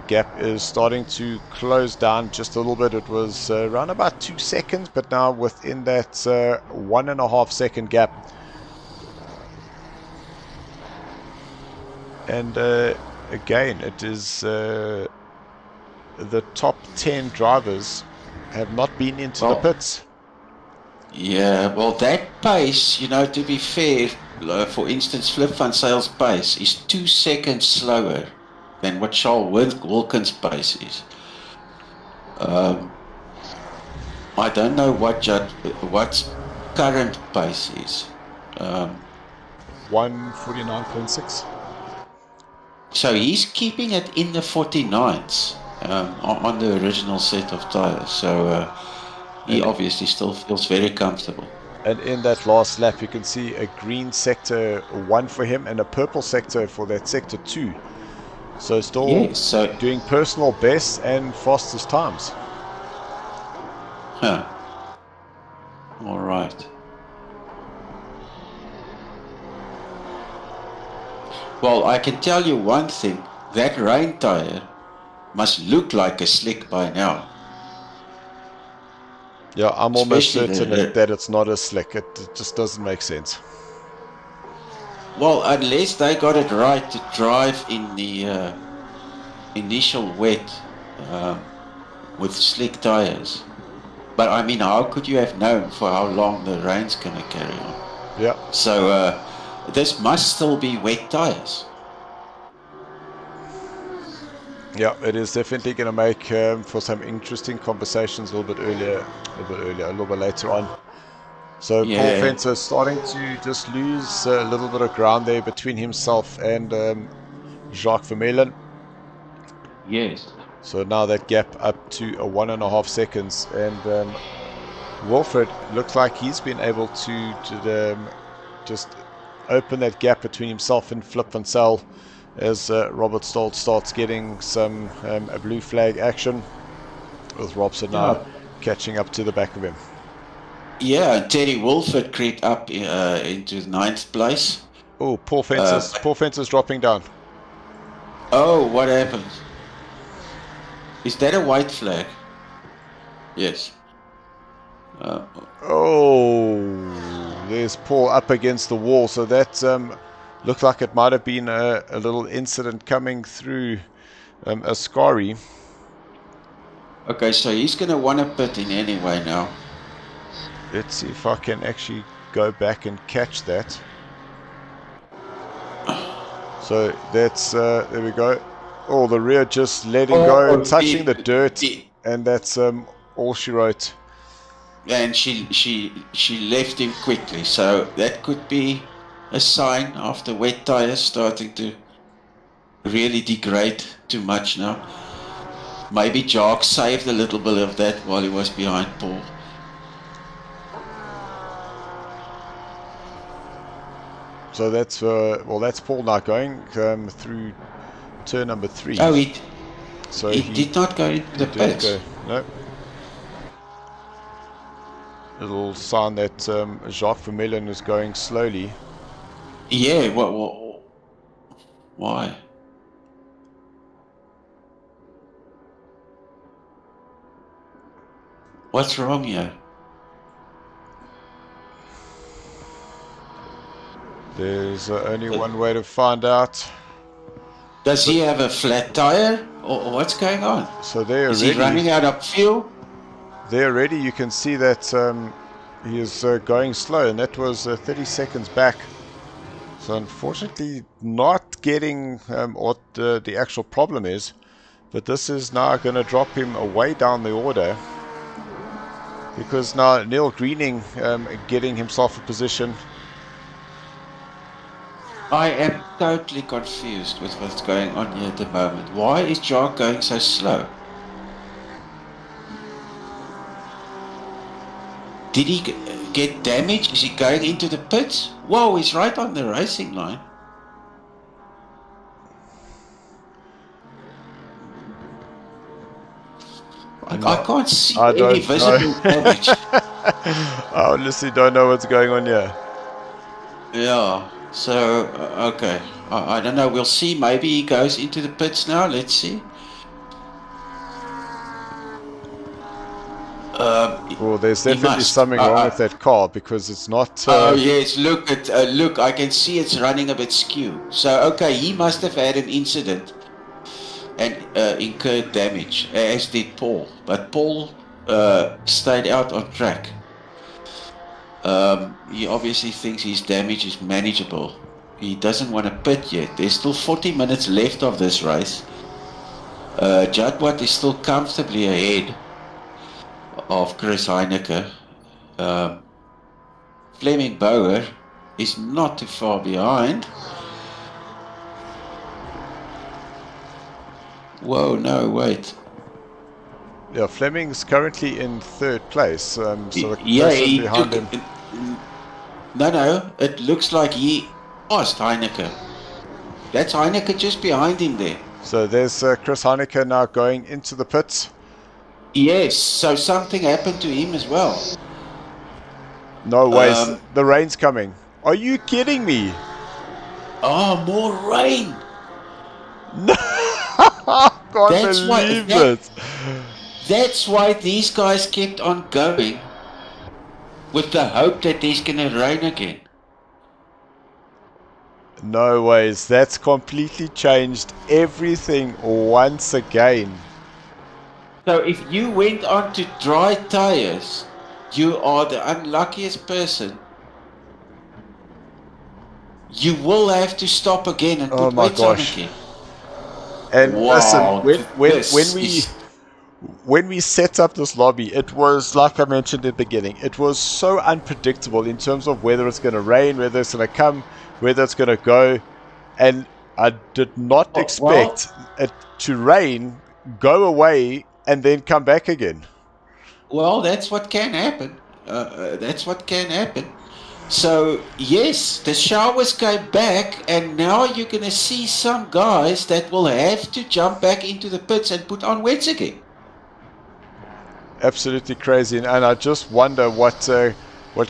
gap is starting to close down just a little bit. It was around about 2 seconds, but now within that 1.5 second gap. And again, it is the top 10 drivers have not been into the pits. Yeah, well, that pace, to be fair, for instance, Flip van Zyl's pace is 2 seconds slower than what Charles Wilkins' pace is. I don't know what's current pace is. 149.6. So he's keeping it in the 49s on the original set of tires. So he obviously still feels very comfortable. And in that last lap, you can see a green sector 1 for him and a purple sector for that sector 2. So still doing personal best and fastest times. Huh. All right. Well, I can tell you one thing. That rain tire must look like a slick by now. Yeah, I'm almost certain that it's not a slick. It just doesn't make sense. Well, unless they got it right to drive in the initial wet with slick tires. But I mean, how could you have known for how long the rain's going to carry on? Yeah. So this must still be wet tires. Yeah, it is definitely going to make for some interesting conversations a little bit later on. So Paul Fencer starting to just lose a little bit of ground there between himself and Jacques Vermeulen. Yes. So now that gap up to a 1.5 seconds, and Wilfred looks like he's been able to just open that gap between himself and Flip van Zyl as Robert Stoltz starts getting some a blue flag action, with Robson now catching up to the back of him. Yeah, Terry Wilford crept up into 9th place. Oh, Paul Fencer's dropping down. Oh, what happened? Is that a white flag? Yes. There's Paul up against the wall. So that looked like it might have been a little incident coming through Ascari. Okay, so he's going to want to pit in anyway now. Let's see if I can actually go back and catch that. So that's, there we go. Oh, the rear just letting go, touching the dirt, and that's all she wrote. And she left him quickly, so that could be a sign after wet tires starting to really degrade too much now. Maybe Jacques saved a little bit of that while he was behind Paul. So that's that's Paul now going through turn number 3. Oh, he did not go into the pits. No. Little sign that Jacques Vermeulen is going slowly. Yeah, why? What's wrong here? There's only one way to find out. Does he have a flat tire, or what's going on? So is he running out of fuel? There already you can see that he is going slow, and that was 30 seconds back. So unfortunately not getting what the actual problem is, but this is now going to drop him away down the order, because now Neil Greening getting himself a position. I am totally confused with what's going on here at the moment. Why is Jacques going so slow? Did he get damaged? Is he going into the pits? Whoa, he's right on the racing line. I can't see any visible damage. I honestly don't know what's going on here. Yeah, so, okay. I don't know, we'll see. Maybe he goes into the pits now. Let's see. Well, there's definitely something wrong with that car, because it's not... oh yes, look, I can see it's running a bit skew. So, okay, he must have had an incident and incurred damage, as did Paul. But Paul stayed out on track. He obviously thinks his damage is manageable. He doesn't want to pit yet. There's still 40 minutes left of this race. Jadwat is still comfortably ahead of Chris Heineke. Fleming Bauer is not too far behind. Whoa, no, wait. Yeah, Fleming's currently in 3rd place, so the he behind him. No, it looks like he passed Heineke. That's Heineke just behind him there. So there's Chris Heineke now going into the pits. Yes, so something happened to him as well. No way, the rain's coming. Are you kidding me? Oh, more rain. No, I can't believe it. That's why these guys kept on going, with the hope that there's going to rain again. No ways, that's completely changed everything once again. So if you went on to dry tires, you are the unluckiest person. You will have to stop again and put weights on again. And wow, listen, when we set up this lobby, it was, like I mentioned at the beginning, it was so unpredictable in terms of whether it's going to rain, whether it's going to come, whether it's going to go. And I did not expect it to rain, go away, and then come back again. Well, that's what can happen. That's what can happen. So, yes, the showers came back, and now you're going to see some guys that will have to jump back into the pits and put on wets again. Absolutely crazy. And I just wonder what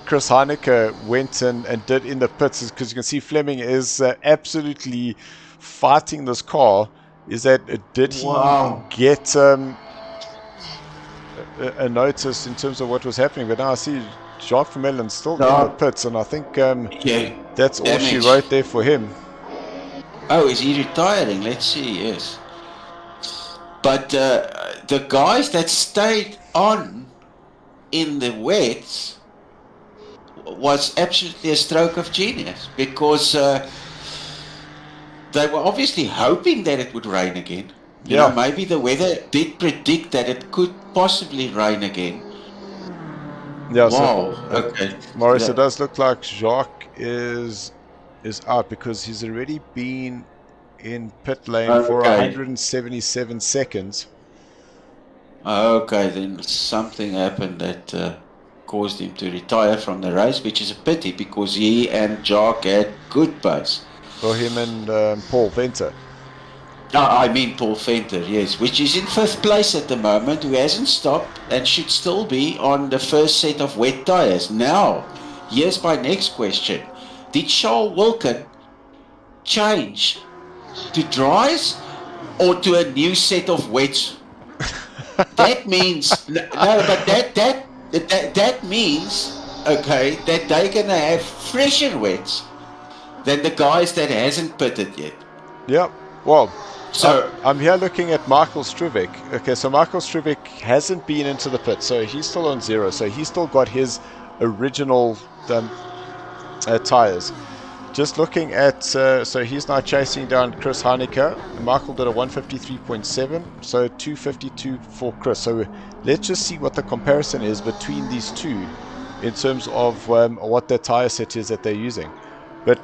Chris Heineke went and did in the pits, because you can see Fleming is absolutely fighting this car. Is that, did he get a notice in terms of what was happening? But now I see Jacques Vermeulen still in the pits, and I think that's all she wrote there for him. Oh, is he retiring? Let's see, yes. But the guys that stayed on in the wets was absolutely a stroke of genius, because they were obviously hoping that it would rain again. You know, maybe the weather did predict that it could possibly rain again. Yeah, wow. So, okay. Maurice, it does look like Jacques is out, because he's already been in pit lane for 177 seconds. Okay, then something happened that caused him to retire from the race, which is a pity because he and Jock had good pace. For him and Paul Venter. I mean Paul Venter, yes, which is in 5th place at the moment, who hasn't stopped and should still be on the first set of wet tyres. Now, here's my next question. Did Charles Wilkin change to dries or to a new set of wets? That means that means okay that they're gonna have fresher wets than the guys that hasn't pitted yet. Yep. Well, so I'm here looking at Michael Struvic. Okay, so Michael Struvic hasn't been into the pit, so he's still on 0. So he's still got his original tires. Just looking at, so he's now chasing down Chris Heineke. Michael did a 153.7, so 252 for Chris. So let's just see what the comparison is between these two in terms of what their tire set is that they're using. But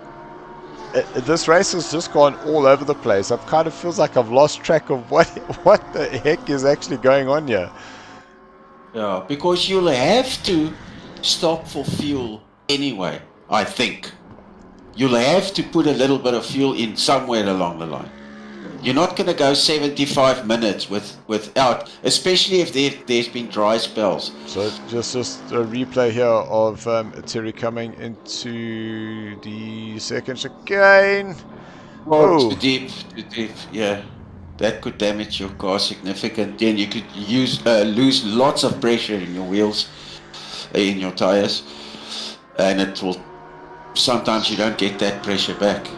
this race has just gone all over the place. It kind of feels like I've lost track of what the heck is actually going on here. Yeah, because you'll have to stop for fuel anyway, I think. You'll have to put a little bit of fuel in somewhere along the line. You're not going to go 75 minutes without, especially if there's been dry spells. So just a replay here of Terry coming into the second chicane. Oh, too deep, yeah. That could damage your car significantly, and you could lose lots of pressure in your wheels, in your tires, and it will. Sometimes you don't get that pressure back.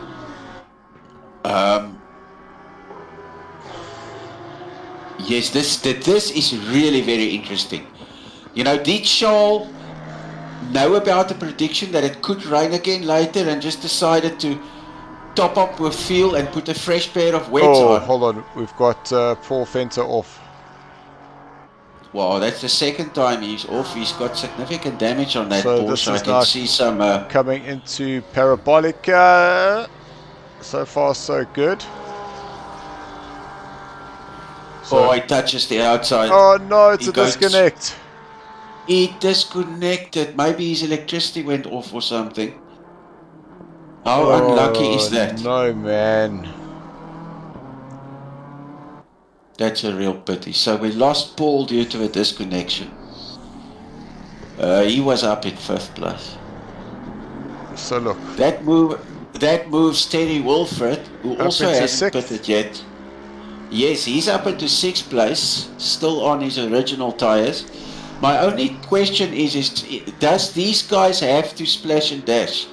Yes, this is really very interesting. You know, did Charles know about the prediction that it could rain again later and just decided to top up with fuel and put a fresh pair of wets on? Oh, hold on. We've got Paul Venter off. Wow, that's the second time he's off. He's got significant damage on that Porsche. I can see some... coming into Parabolica. So far, so good. So he touches the outside. Oh no, it's a disconnect. He disconnected. Maybe his electricity went off or something. How unlucky is that? No, man. That's a real pity. So we lost Paul due to a disconnection. He was up in 5th place. So look. That moves Terry Wilfred, who also hasn't pitted yet. Yes, he's up into 6th place, still on his original tires. My only question is does these guys have to splash and dash?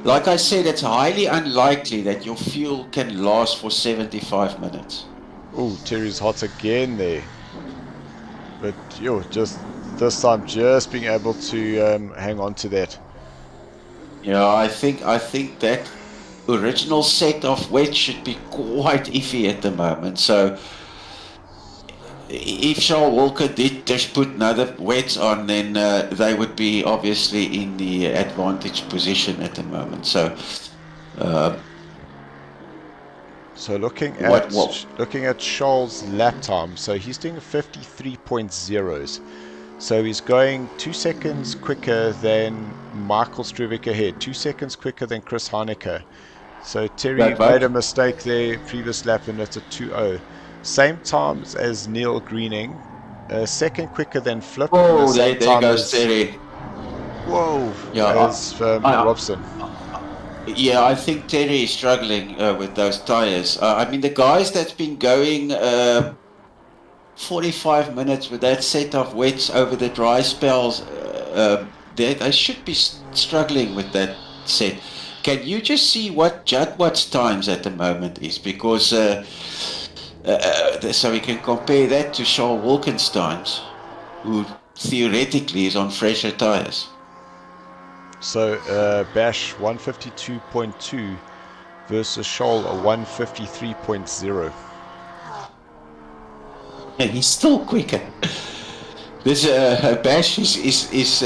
Like I said, it's highly unlikely that your fuel can last for 75 minutes. Oh, Terry's hot again there. But just this time, just being able to hang on to that. Yeah, I think that original set of wets should be quite iffy at the moment. So if Charles Walker did just put another wets on, then they would be obviously in the advantage position at the moment. So looking at Charles' lap time, so he's doing 53.0s. So he's going 2 seconds quicker than Michael Struvic ahead, 2 seconds quicker than Chris Heineke. So Terry made a mistake there, previous lap, and it's a 2.0. Same times as Neil Greening, a second quicker than Flip. Oh, there goes Terry. Whoa, yeah, as Robson. Yeah, I think Terry is struggling with those tires. I mean, the guys that's been going 45 minutes with that set of wets over the dry spells, they should be struggling with that set. Can you just see what Jadwat's times at the moment is? Because so we can compare that to Charles Wilkins' times, who theoretically is on fresher tires. So Bash 152.2 versus Scholl 153.0. And he's still quicker. This Bash is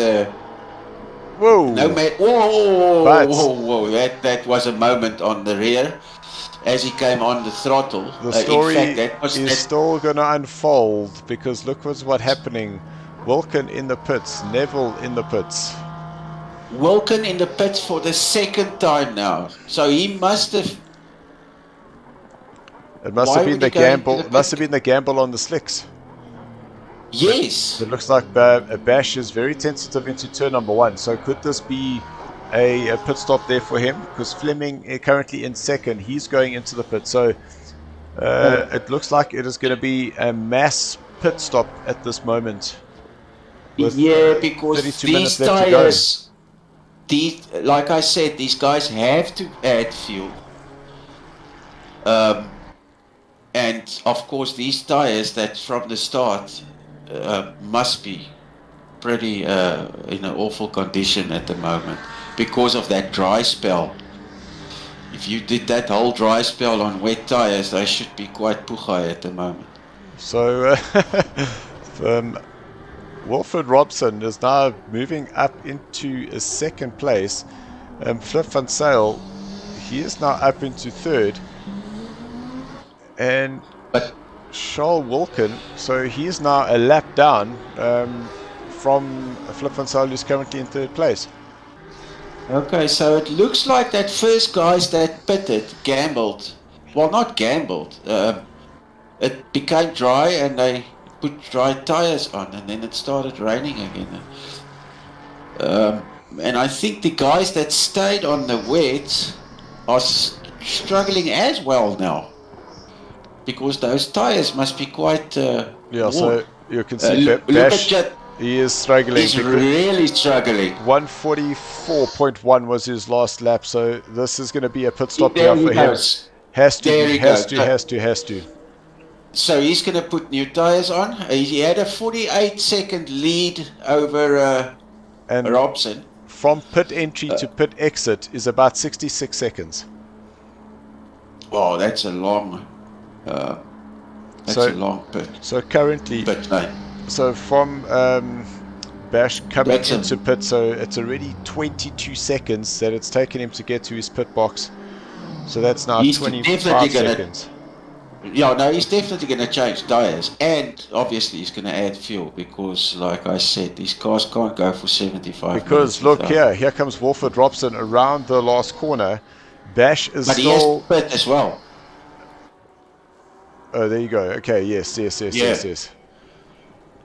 whoa! No man! Whoa! That was a moment on the rear. as he came on the throttle. The story in fact, is still going to unfold, because look what's happening. Wilken in the pits, Neville in the pits. Wilken in the pits for the second time now. So he must have... It must have been the gamble. Must have been the gamble on the slicks. Yes. It looks like Bash is very tentative into turn number 1. So could this be a pit stop there for him? Because Fleming is currently in second. He's going into the pit. So it looks like it is going to be a mass pit stop at this moment. Yeah, because these tires, like I said, these guys have to add fuel. And of course, these tires that from the start must be pretty in an awful condition at the moment because of that dry spell. If you did that whole dry spell on wet tires, they should be quite puchai at the moment. So Wilfred Robson is now moving up into a second place. Flip van Zyl, he is now up into third. And Charles Wilken, so he's now a lap down from Flip van Zyl, who's currently in third place. Okay, so it looks like that first guys that pitted gambled. Well, not gambled. It became dry and they put dry tires on, and then it started raining again. And I think the guys that stayed on the wet are struggling as well now, because those tires must be quite yeah, warm. so you can see Bash, he is struggling. He's really struggling. 144.1 was his last lap, so this is going to be a pit stop here for him. Has to. So he's going to put new tires on. He had a 48-second lead over Robson. From pit entry to pit exit is about 66 seconds. Wow, that's a long. That's a long pit. So currently, so from Bash coming into pit, so it's already 22 seconds that it's taken him to get to his pit box. So that's now 25 seconds. Yeah, no, he's definitely going to change tires, and obviously he's going to add fuel, because, like I said, these cars can't go for 75 Because look here comes Wilfred Robson around the last corner. Bash is but still... he has to pit as well. Oh, there you go. Okay, yes.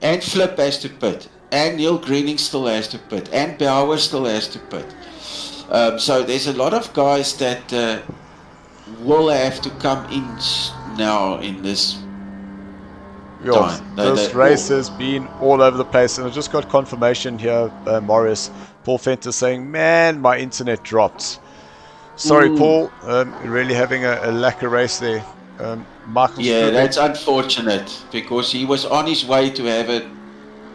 And Flip has to pit, and Neil Greening still has to pit, and Bauer still has to pit. So there's a lot of guys that will have to come in now in this time. This race has been all over the place, and I just got confirmation here, Morris. Paul Fenter saying, man, my internet dropped. Sorry, Paul. Really having a lacquer race there. Michael Strubeck, that's unfortunate, because he was on his way to have a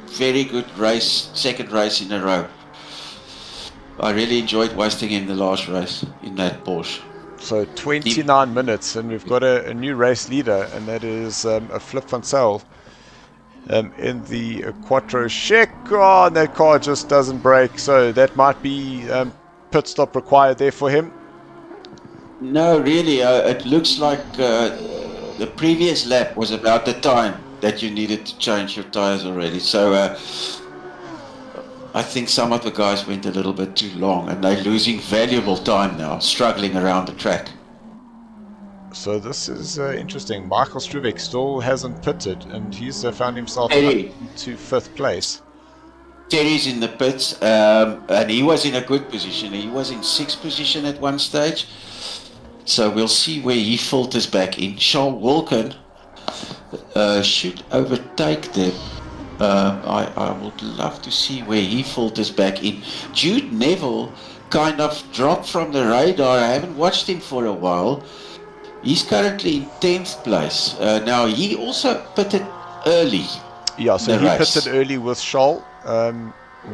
very good race, second race in a row. I really enjoyed watching him the last race in that Porsche. So 29 minutes, and we've got a new race leader, and that is a Flip van Zyl in the Quattro Check. Oh, and that car just doesn't brake, so that might be pit stop required there for him. No, really, it looks like the previous lap was about the time that you needed to change your tires already. So I think some of the guys went a little bit too long, and they're losing valuable time now, struggling around the track. So this is interesting. Michael Strubeck still hasn't pitted, and he's found himself up to 5th place. Terry's in the pits, and he was in a good position. He was in 6th position at one stage. So we'll see where he filters back in. Charles Wilken should overtake them. I would love to see where he filters back in. Jude Neville kind of dropped from the radar. I haven't watched him for a while. He's currently in 10th place. Now, he also pitted early. Yeah, so he pitted early with Charles.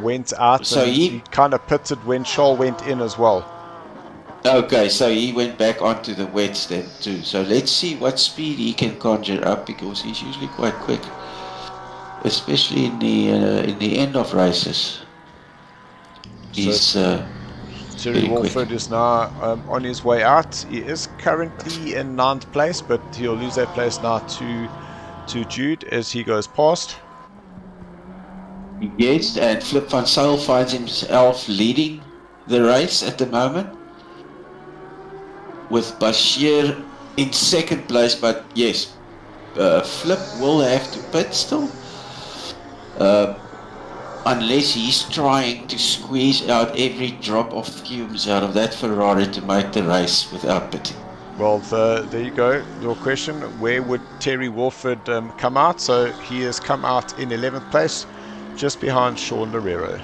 Went out, so he kind of pitted when Charles went in as well. Okay, so he went back onto the wets then too. So let's see what speed he can conjure up, because he's usually quite quick, especially in the end of races. He's Terry Walford is now on his way out. He is currently in 9th place, but he'll lose that place now to Jude as he goes past. Yes, and Flip van Zyl finds himself leading the race at the moment, with Bashir in 2nd place, but yes, Flip will have to pit still, unless he's trying to squeeze out every drop of fumes out of that Ferrari to make the race without pitting. Well, there you go. Your question, where would Terry Walford come out? So he has come out in 11th place, just behind Sean Loureiro.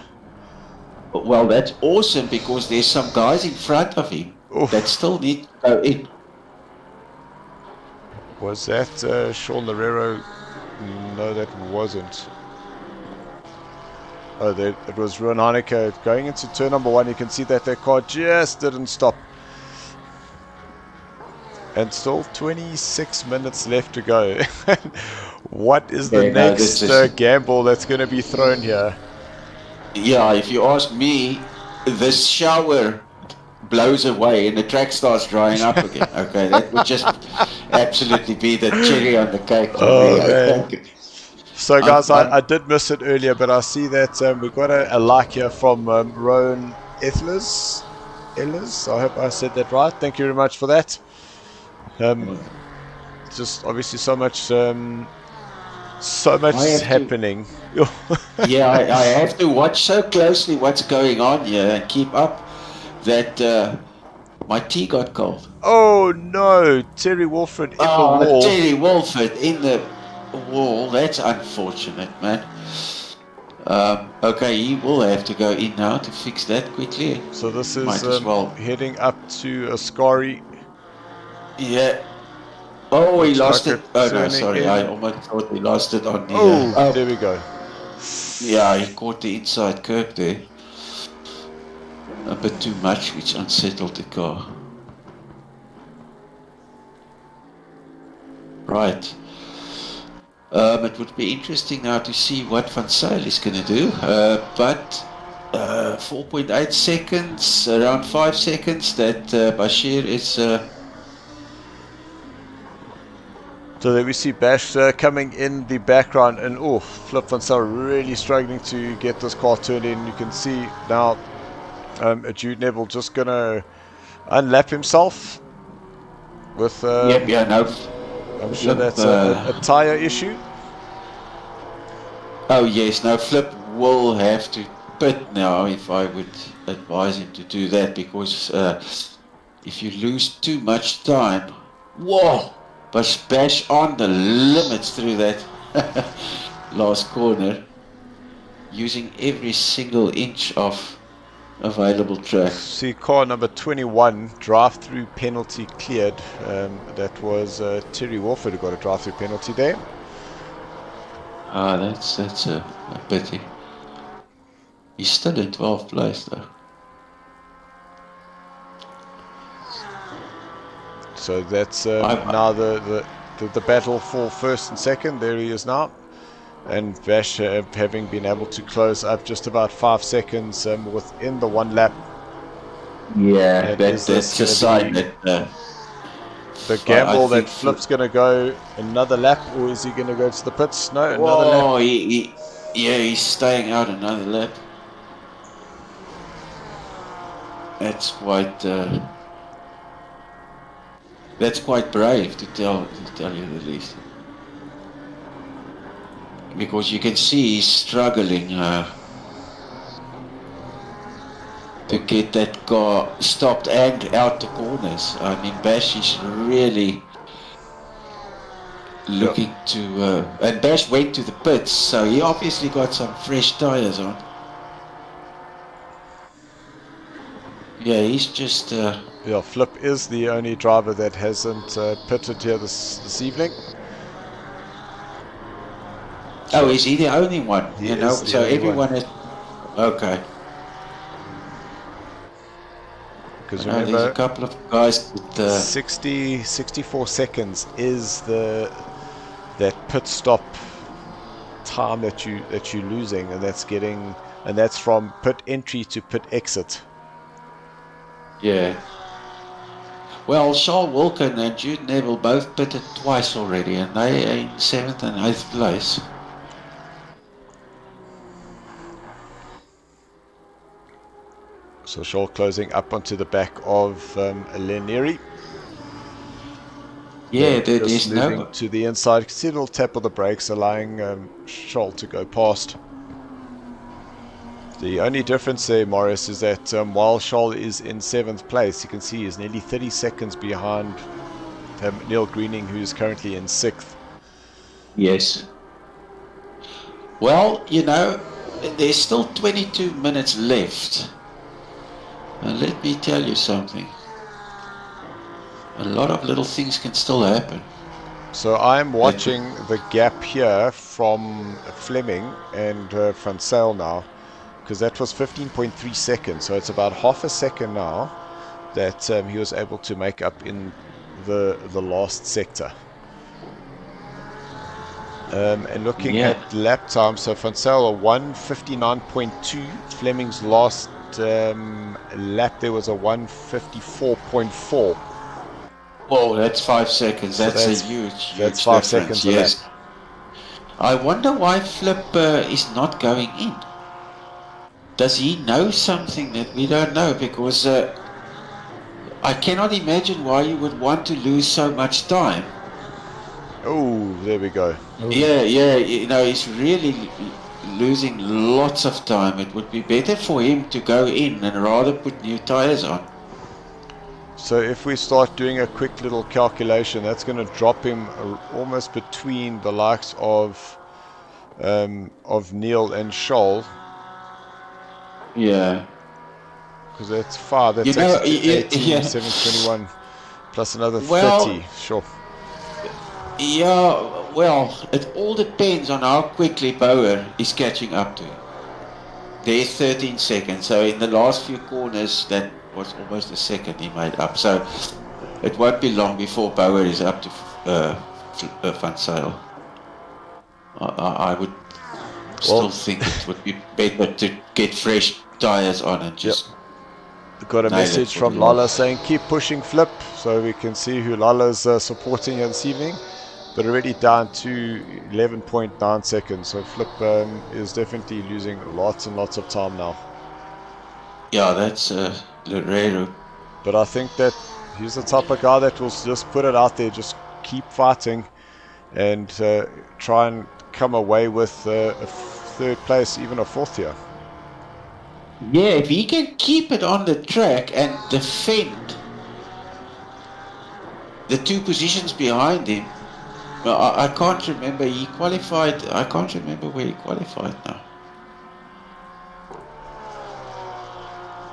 Well, that's awesome, because there's some guys in front of him that still need to go in. Was that Sean Loureiro? No, that wasn't. Oh, it was Ruan Heineke going into turn number 1. You can see that their car just didn't stop. And still 26 minutes left to go. What is the next gamble that's going to be thrown here? Yeah, if you ask me, this shower blows away and the track starts drying up again. Okay, that would just absolutely be the cherry on the cake for me. Man. So guys, I did miss it earlier, but I see that we got a like here from Rowan Ellers. I hope I said that right. Thank you very much for that. Just obviously so much happening. Yeah, I have to watch so closely what's going on here and keep up that my tea got cold. Oh no, Terry Walford in the wall. Terry Walford in the wall. That's unfortunate, man. Okay, he will have to go in now to fix that quickly. So this is heading up to Ascari. Yeah. Oh, he lost it. Oh no, sorry. I almost thought he lost it on the... there we go. Yeah, he caught the inside curb there. A bit too much, which unsettled the car. Right. It would be interesting now to see what Van Zyl is going to do. But 4.8 seconds, around 5 seconds, that Bashir is... So there we see Bash coming in the background, and Flip van Zyl really struggling to get this car turned in. You can see now Jude Neville just going to unlap himself with... I'm sure that's a tyre issue. Oh yes, now Flip will have to pit now, if I would advise him to do that, because if you lose too much time, whoa! Bash on the limits through that last corner, using every single inch of available track. See car number 21, drive-through penalty cleared. That was Terry Walford who got a drive-through penalty there. That's a pity. He's still in 12th place though. So that's now the battle for first and second. There he is now, and Bash having been able to close up just about 5 seconds within the 1 lap. Yeah, that's a sign that the gamble that Flip's going to go another lap, or is he going to go to the pits? No, another lap. Oh, he's staying out another lap. That's quite brave, to tell you the least. Because you can see he's struggling to get that car stopped and out the corners. I mean, Bash is really looking to... and Bash went to the pits, so he obviously got some fresh tyres on. Yeah, he's just... Flip is the only driver that hasn't pitted here this evening. Oh, is he the only one? So everyone is... Okay. Because remember, there's a couple of guys with 64 seconds is that pit stop time that you're losing, and that's from pit entry to pit exit. Yeah. Well, Charles Wilkin and Jude Neville both pitted twice already, and they are in 7th and 8th place. So Shaw closing up onto the back of Lenieri. Yeah, Then there's just moving no... to the inside. You can see a little tap of the brakes allowing Shaw to go past. The only difference there, Morris, is that while Shaw is in 7th place, you can see he's nearly 30 seconds behind Neil Greening, who's currently in 6th. Yes. Well, you know, there's still 22 minutes left. And let me tell you something. A lot of little things can still happen. So I'm watching the gap here from Fleming and Van Zyl now, because that was 15.3 seconds. So it's about half a second now that he was able to make up in the last sector. And looking at lap time, so Van Zyl a 1:59.2. Fleming's last lap there was a 1:54.4. Oh, that's 5 seconds. So That's a huge that's 5 difference. seconds. Yes. I wonder why Flip is not going in. Does he know something that we don't know? Because I cannot imagine why you would want to lose so much time. Oh, there we go. Yeah, you know, he's really losing lots of time. It would be better for him to go in and rather put new tires on. So if we start doing a quick little calculation, that's going to drop him almost between the likes of Neil and Scholl. Yeah. Because that's far. That's 18, 721 plus another 30. Sure. Yeah, well, it all depends on how quickly Bauer is catching up to him. There's 13 seconds, so in the last few corners, that was almost a second he made up. So it won't be long before Bauer is up to Van Zyl. I would still think it would be better to get fresh tires on and just... Got a message from Lala saying keep pushing Flip, so we can see who Lala's supporting this evening. But already down to 11.9 seconds, so Flip is definitely losing lots and lots of time now. Yeah, that's Lerero. But I think that he's the type of guy that will just put it out there, just keep fighting and try and come away with a 3rd place, even a 4th here. Yeah, if he can keep it on the track and defend the 2 positions behind him. Well, I can't remember, he qualified, I can't remember where he qualified now.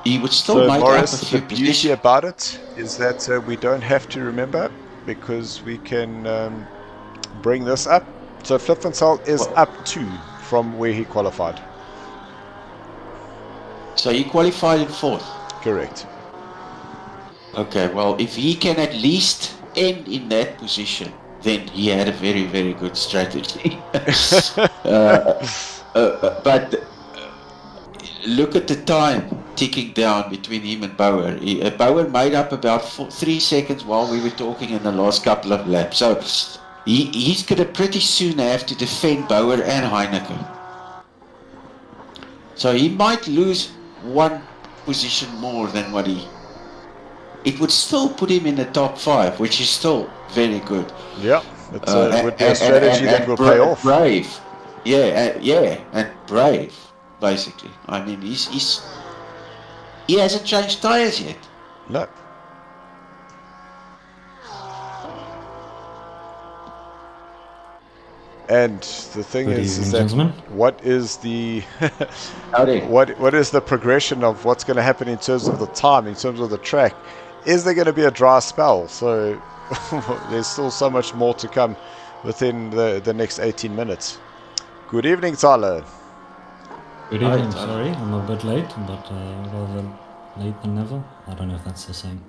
He would still make Morris, up a few the beauty about it is that we don't have to remember, because we can bring this up. So Flip Van Zyl is up 2 from where he qualified. So he qualified in 4th? Correct. Okay, well, if he can at least end in that position, then he had a very, very good strategy. But look at the time ticking down between him and Bauer. Bauer made up about 3 seconds while we were talking in the last couple of laps. So he's going to pretty soon have to defend Bauer and Heineken. So he might lose 1 position more than what it would still put him in the top 5, which is still very good. Yeah, it would be a strategy that will pay off. Brave. Yeah, and brave, basically. I mean, he hasn't changed tires yet. No. And the thing is that what is the what is the progression of what's going to happen in terms of the time, in terms of the track? Is there going to be a dry spell? So there's still so much more to come within the next 18 minutes. Good evening, Tyler. Good evening. Sorry, I'm a bit late, but rather late than never. I don't know if that's the same.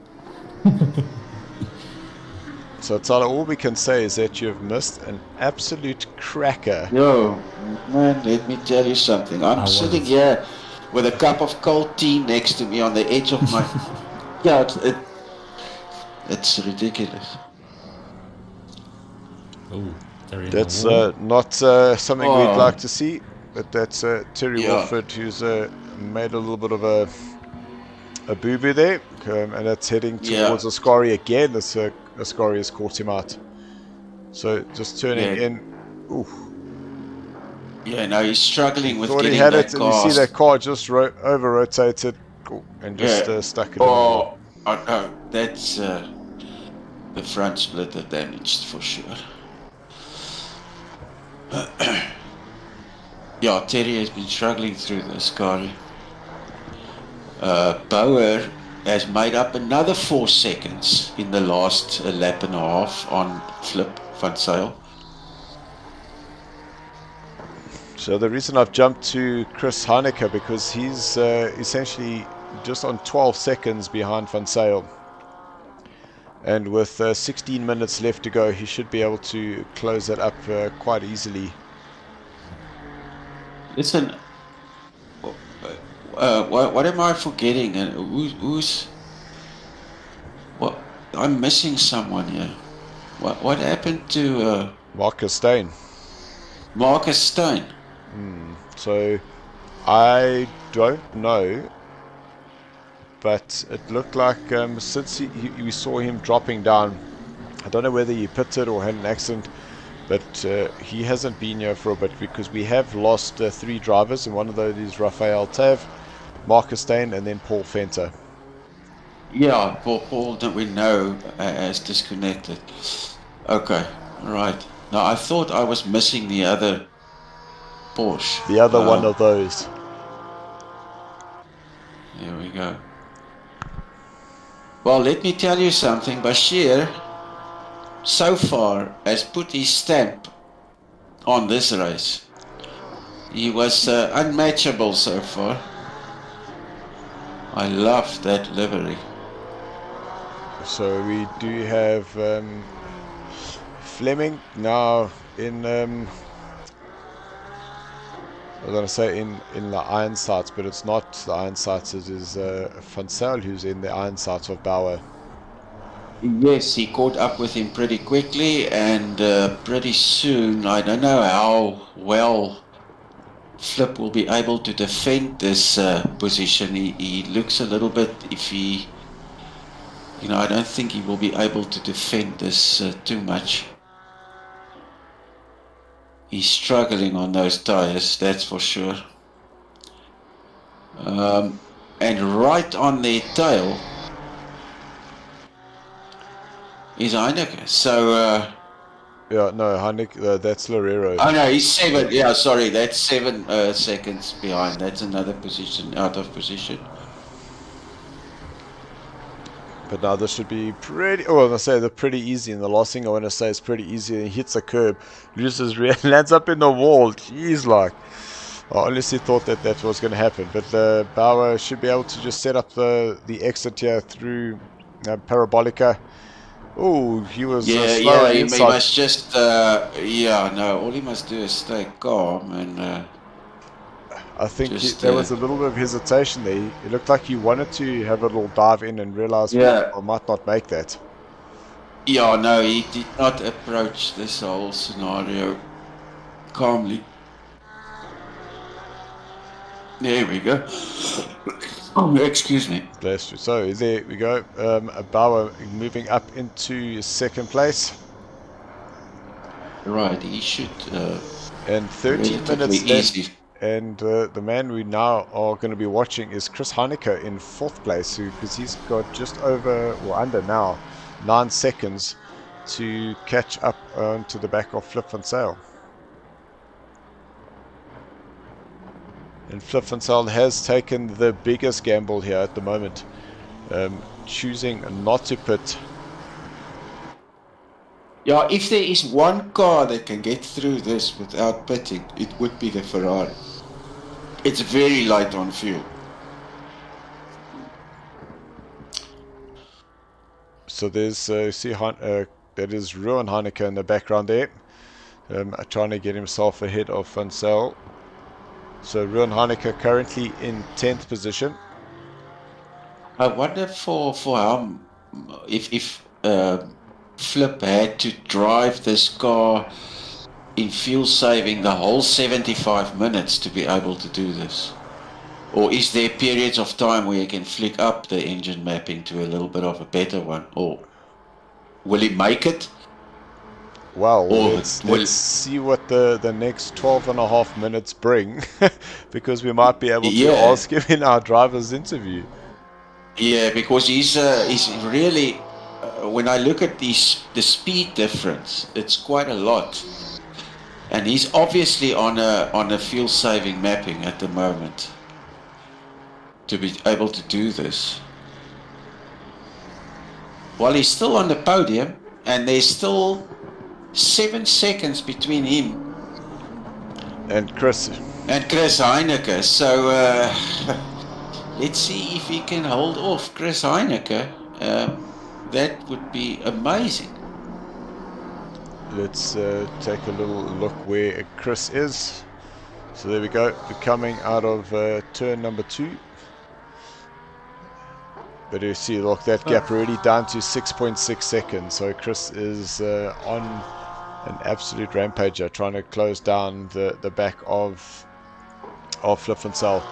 So, Tyler, all we can say is that you've missed an absolute cracker. No, man, let me tell you something. I'm sitting here with a cup of cold tea next to me on the edge of my Yeah, it's ridiculous. Oh, Terry. That's not something we'd like to see, but that's Terry Wilford, who's made a little bit of a boo-boo there, and that's heading towards Ascari again. Ascari has caught him out. So just turning in. Ooh. Yeah, no, he's struggling with Thought getting he had that it, and car. you see that car just over-rotated and just stuck it in the wall. Oh, that's the front splitter damaged for sure. Yeah, Terry has been struggling through this car. Bauer has made up another 4 seconds in the last lap and a half on Flip Van Zyl. So the reason I've jumped to Chris Heineke, because he's essentially just on 12 seconds behind Van Zyl. And with 16 minutes left to go, he should be able to close that up quite easily. Listen, what am I forgetting? Who's... What? I'm missing someone here. What happened to... Marcus Steyn. Marcus Steyn. So I don't know, but it looked like since we saw him dropping down, I don't know whether he pitted or had an accident, but he hasn't been here for a bit, because we have lost 3 drivers, and one of those is Raphael Tav, Marcus Steyn, and then Paul Fenter. Yeah, Paul that we know has disconnected. Okay, right. Now I thought I was missing the other Porsche. The other one of those. There we go. Well, let me tell you something. Bashir, so far, has put his stamp on this race. He was unmatchable so far. I love that livery. So we do have Fleming now in... I was going to say in the iron sights, but it's not the iron sights. It is Van Zyl who's in the iron sights of Bauer. Yes, he caught up with him pretty quickly, and pretty soon, I don't know how well Flip will be able to defend this position. He looks a little bit iffy. You know, I don't think he will be able to defend this too much. He's struggling on those tires, that's for sure. And right on their tail is Heineke. So... yeah, no, Heineke, that's Lorero. Oh no, he's 7. Yeah, sorry, that's 7 seconds behind. That's another position, out of position. But now this should be pretty... Oh, I was going to say they're pretty easy. And the last thing I want to say is pretty easy. He hits a curb, loses rear, lands up in the wall. Jeez, like... I honestly thought that was going to happen. But Bauer should be able to just set up the exit here through Parabolica. Oh, he was slow he inside. must just... all he must do is stay calm and... I think there was a little bit of hesitation there. It looked like he wanted to have a little dive in and realized I might not make that. Yeah, no, he did not approach this whole scenario calmly. There we go. Oh, excuse me. Bless you. So there we go. Bauer moving up into 2nd place. Right, he should... and 13 minutes left. And the man we now are going to be watching is Chris Heineke in 4th place, because he's got just over, or under now, 9 seconds to catch up to the back of Flip Van Zyl. And Flip Van Zyl has taken the biggest gamble here at the moment, choosing not to pit. Yeah, if there is one car that can get through this without pitting, it would be the Ferrari. It's very light on fuel. So there's, see, that is Ruan Heineke in the background there, trying to get himself ahead of Van Zyl. So Ruan Heineke currently in 10th position. I wonder for how if Flip had to drive this car in fuel saving the whole 75 minutes to be able to do this. Or is there periods of time where you can flick up the engine mapping to a little bit of a better one? Or will he make it? Well, let's see what the next 12 and a half minutes bring, because we might be able to ask him in our driver's interview. Yeah, because he's really, when I look at the speed difference, it's quite a lot. And he's obviously on a fuel saving mapping at the moment to be able to do this. Well, he's still on the podium, and there's still 7 seconds between him and Chris Heineke. So let's see if he can hold off Chris Heineke. That would be amazing. Let's take a little look where Chris is. So there we go. We're coming out of turn number 2. But you see, look, that gap already down to 6.6 seconds. So Chris is on an absolute rampager, trying to close down the back of Flip van Zyl.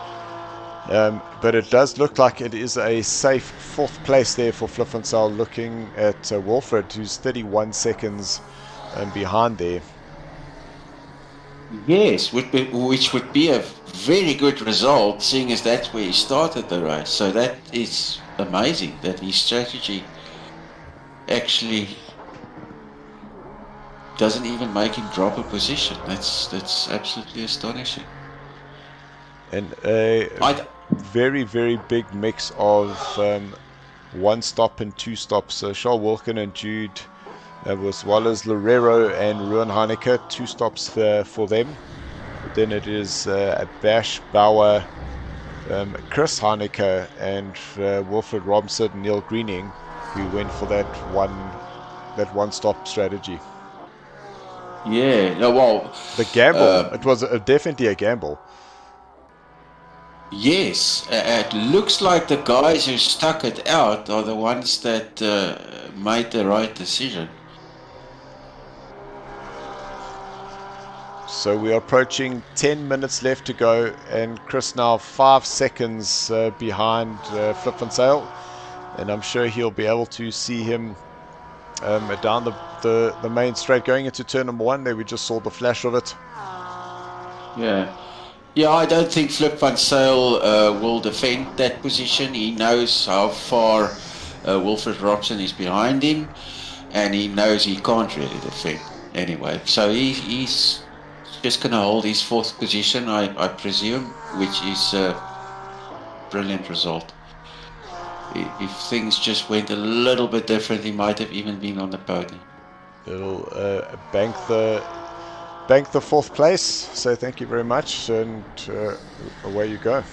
But it does look like it is a safe 4th place there for Flip van Zyl, looking at Wilfred, who's 31 seconds behind there. Yes, which would be a very good result, seeing as that's where he started the race. So that is amazing that his strategy actually doesn't even make him drop a position. That's absolutely astonishing. And a very, very big mix of 1 stop and 2 stops. So Charles Wilkin and Jude, as well as Loureiro and Ruan Heineke, 2 stops for them. But then it is Bash, Bauer, Chris Heineke, and Wilfred Robinson and Neil Greening, who went for that one stop strategy. Yeah, well, the gamble. It was definitely a gamble. Yes, it looks like the guys who stuck it out are the ones that made the right decision. So we are approaching 10 minutes left to go, and Chris now 5 seconds behind Flip van Zyl, and I'm sure he'll be able to see him down the main straight going into turn number 1. There we just saw the flash of it. Yeah, I don't think Flip van Zyl will defend that position. He knows how far Wilfred Robson is behind him, and he knows he can't really defend anyway. So he's just going to hold his 4th position, I presume, which is a brilliant result. If things just went a little bit different, he might have even been on the podium. It'll bank the 4th place. So thank you very much, and away you go.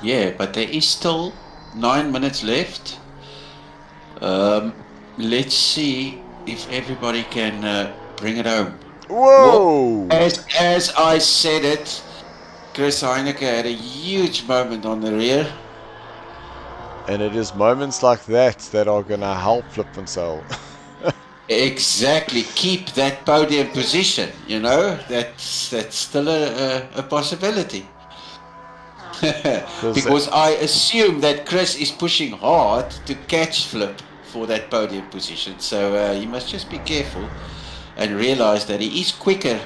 Yeah, but there is still 9 minutes left. Let's see if everybody can bring it home. Whoa! Well, as I said it, Chris Heineke had a huge moment on the rear. And it is moments like that are going to help Flip van Zyl. Exactly. Keep that podium position, you know. That's still a possibility. Because I assume that Chris is pushing hard to catch Flip for that podium position. So you must just be careful and realize that he is quicker.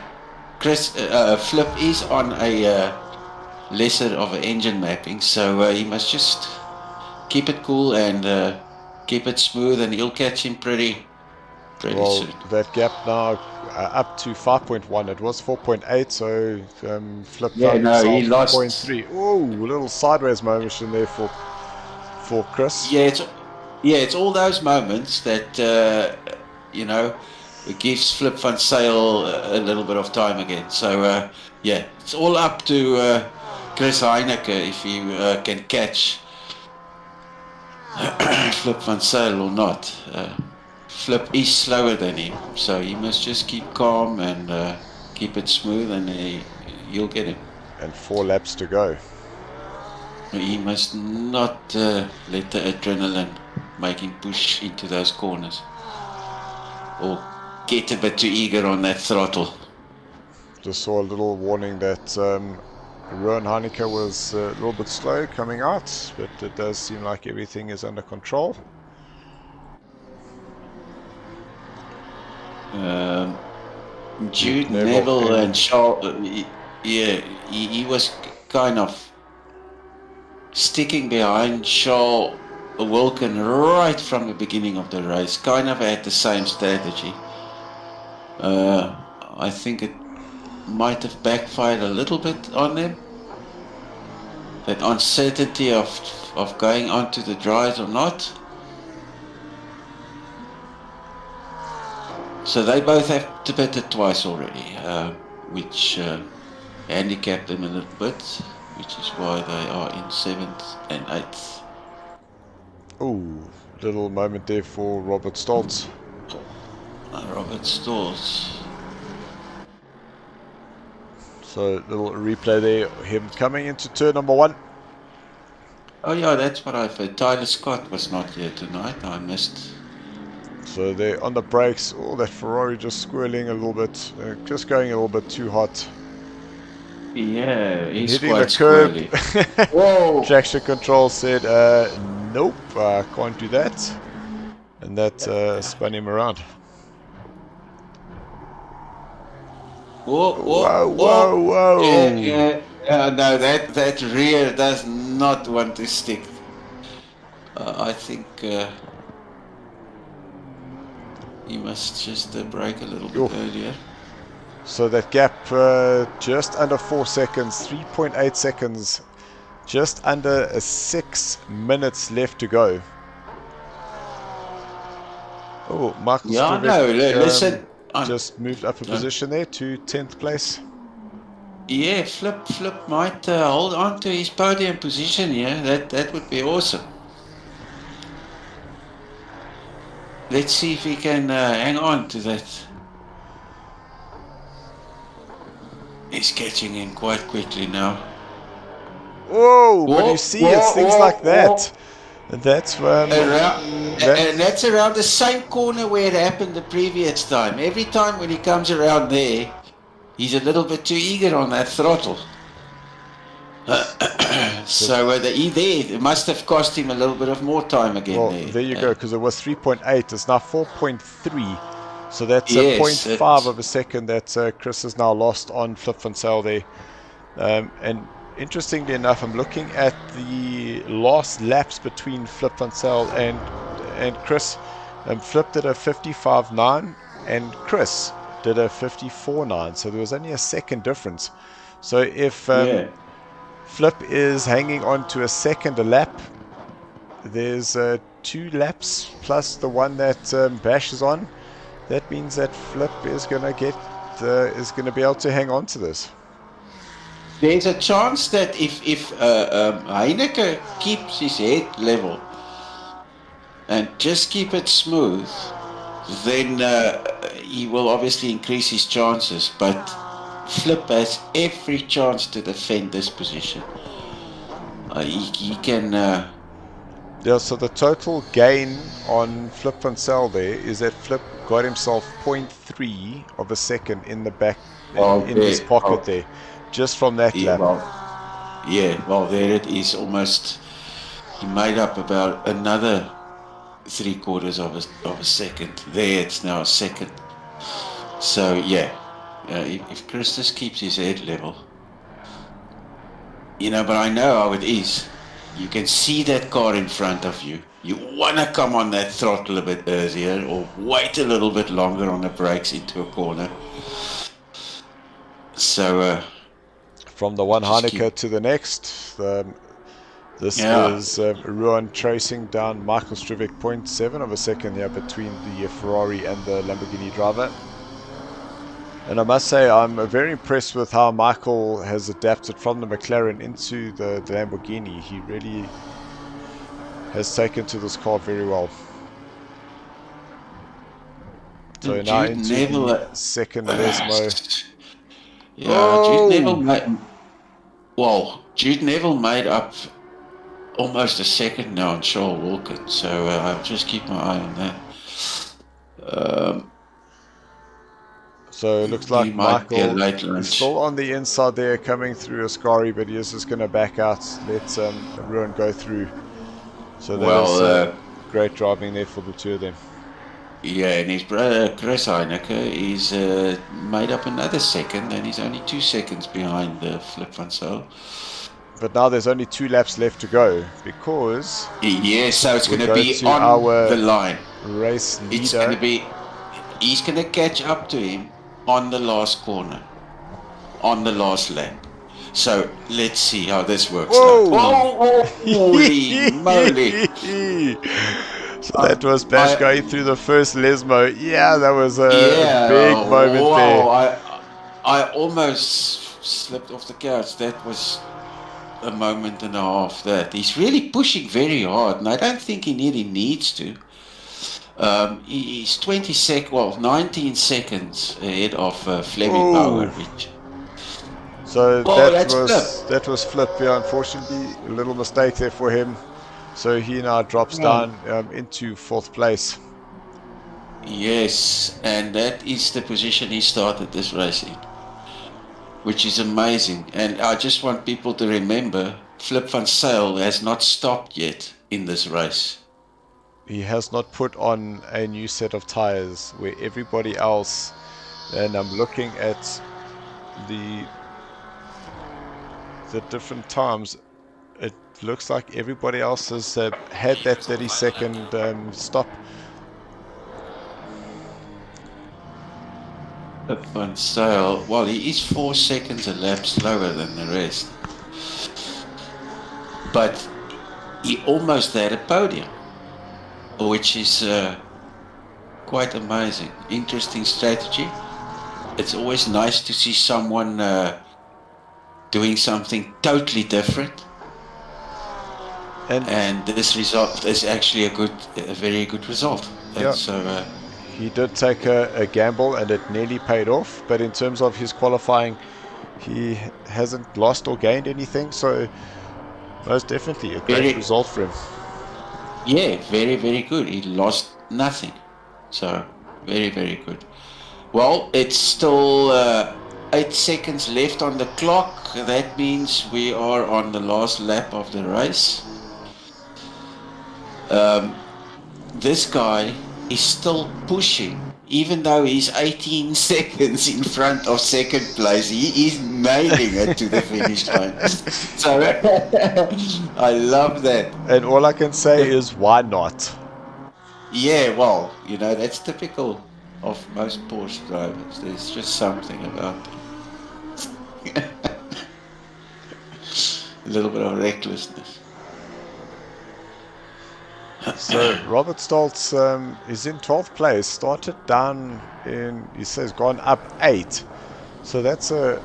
Flip is on a lesser of an engine mapping, so he must just keep it cool and keep it smooth, and he'll catch him pretty soon. That gap now up to 5.1. It was 4.8, so Flip he lost 4.3. Oh, a little sideways motion there for Chris. It's all those moments that it gives Flip van Zyl a little bit of time again. So it's all up to Chris Heineke if he can catch Flip van Zyl or not. Flip is slower than him, so he must just keep calm and keep it smooth, and you'll get him. And 4 laps to go. He must not let the adrenaline make him push into those corners or get a bit too eager on that throttle. Just saw a little warning that Rowan Heineke was a little bit slow coming out, but it does seem like everything is under control. Jude Neville and Charles, he was kind of sticking behind Charles Wilkin right from the beginning of the race, kind of had the same strategy. I think it might have backfired a little bit on them. That uncertainty of going onto the dries or not. So they both have to bid it twice already, which handicapped them a little bit, which is why they are in 7th and 8th. Ooh, little moment there for Robert Stoltz. Robert Stoltz. So little replay there, him coming into turn number 1. Oh yeah, that's what I've heard. Tyler Scott was not here tonight. I missed. So they're on the brakes. Oh, that Ferrari just squirreling a little bit, just going a little bit too hot. Yeah, he's hitting quite the curb. squirrely. Whoa! Traction control said, nope, I can't do that. And that spun him around. Whoa, Whoa, whoa, whoa. Yeah. No, that rear does not want to stick. I think he must just brake a little bit earlier. So that gap just under 4 seconds, 3.8 seconds, just under 6 minutes left to go. Oh, Michael listen. Just moved up a position there to 10th place. Yeah, Flip might hold on to his podium position here. That would be awesome. Let's see if he can hang on to that. He's catching in quite quickly now. Whoa, but you see, it's things like that. And that's when... And that's around the same corner where it happened the previous time. Every time when he comes around there, he's a little bit too eager on that throttle. So it must have cost him a little bit of more time again. Well, there you go, because it was 3.8. It's now 4.3. So that's a 0.5 of a second that Chris has now lost on Flip van Zyl there. And interestingly enough, I'm looking at the last laps between Flip van Zyl and Chris. Flip did a 55.9 and Chris did a 54.9. So there was only a second difference. So if Flip is hanging on to a second a lap, there's 2 laps plus the one that Bash is on. That means that Flip is going to be able to hang on to this. There's a chance that if Heineke keeps his head level and just keep it smooth, then he will obviously increase his chances. But Flip has every chance to defend this position. He can... Yeah, so the total gain on Flip van Zyl there is that Flip got himself 0.3 of a second in the back, in his pocket there, just from that lap. Well, there it is. Almost, he made up about another 3/4 of a second. There, it's now a second. So if Chris just keeps his head level, but I know how it is. You can see that car in front of you. You want to come on that throttle a bit earlier or wait a little bit longer on the brakes into a corner. So... from the one Heineke to the next, this is Ruan tracing down Michael Strivik, 0.7 of a second here between the Ferrari and the Lamborghini driver. And I must say, I'm very impressed with how Michael has adapted from the McLaren into the Lamborghini. He really has taken to this car very well. So now into the second Lesmo. Yeah, Jude Neville made up almost a second now on Charles Wilkins, so I'll just keep my eye on that. So it looks like Michael is still on the inside there, coming through Ascari, but he is just going to back out, let Ruin go through. So that is great driving there for the two of them. Yeah, and his brother Chris Heineke is made up another second, and he's only 2 seconds behind Flip van Zyl. But now there's only 2 laps left to go, because so it's going to be on the line. Race leader. It's going to be, he's going to catch up to him on the last corner, on the last lap. So let's see how this works. Whoa! Holy moly! So that was Bash going through the first Lesmo. Yeah, that was a big moment there. I almost slipped off the couch. That was a moment and a half. That he's really pushing very hard, and I don't think he needs to. He's 19 seconds ahead of Fleming Power. So that was Flip. Yeah, unfortunately, a little mistake there for him. So he now drops down into 4th place. Yes, and that is the position he started this race in, which is amazing. And I just want people to remember, Flip van Zyl has not stopped yet in this race. He has not put on a new set of tires, where everybody else, and I'm looking at the different times, it looks like everybody else has had that 30-second stop. Van Zyl, well, he is 4 seconds a lap slower than the rest, but he almost had a podium, which is quite amazing. Interesting strategy. It's always nice to see someone doing something totally different. And this result is actually a very good result. Yeah. So he did take a gamble, and it nearly paid off. But in terms of his qualifying, he hasn't lost or gained anything. So most definitely a great result for him. Yeah, very, very good. He lost nothing. So very, very good. Well, it's still 8 seconds left on the clock. That means we are on the last lap of the race. This guy is still pushing, even though he's 18 seconds in front of second place. He is nailing it to the finish line. So I love that. And all I can say is, why not? Yeah, well, that's typical of most Porsche drivers. There's just something about them. A little bit of recklessness. So Robert Stoltz is in 12th place, started down he says gone up 8. So that's a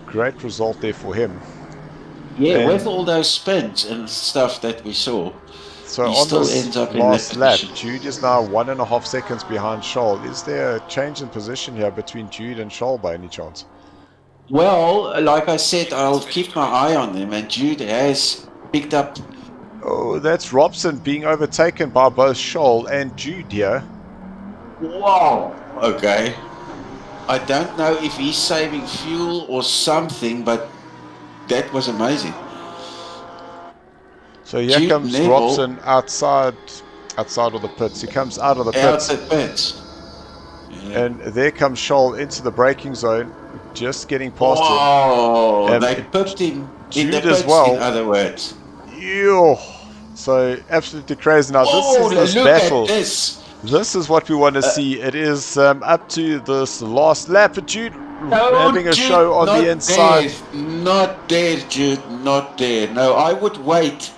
great result there for him. Yeah, with all those spins and stuff that we saw, so he on still this ends up last in lap, position. Jude is now 1.5 seconds behind Charles. Is there a change in position here between Jude and Charles by any chance? Well, like I said, I'll keep my eye on them, and Jude has picked up. Oh, that's Robson being overtaken by both Scholl and Jude here. Wow. Okay. I don't know if he's saving fuel or something, but that was amazing. So here Jude comes Neville, Robson outside of the pits. He comes out of the pits. Out the pits. Yeah. And there comes Scholl into the braking zone, just getting past him. Oh, they pipped him in the pits, as well. in other words. Ew. So absolutely crazy. Now this is this battle. This is what we want to see. It is up to this last lap. Jude having a show on the inside. Not there, Jude. Not there. No, I would wait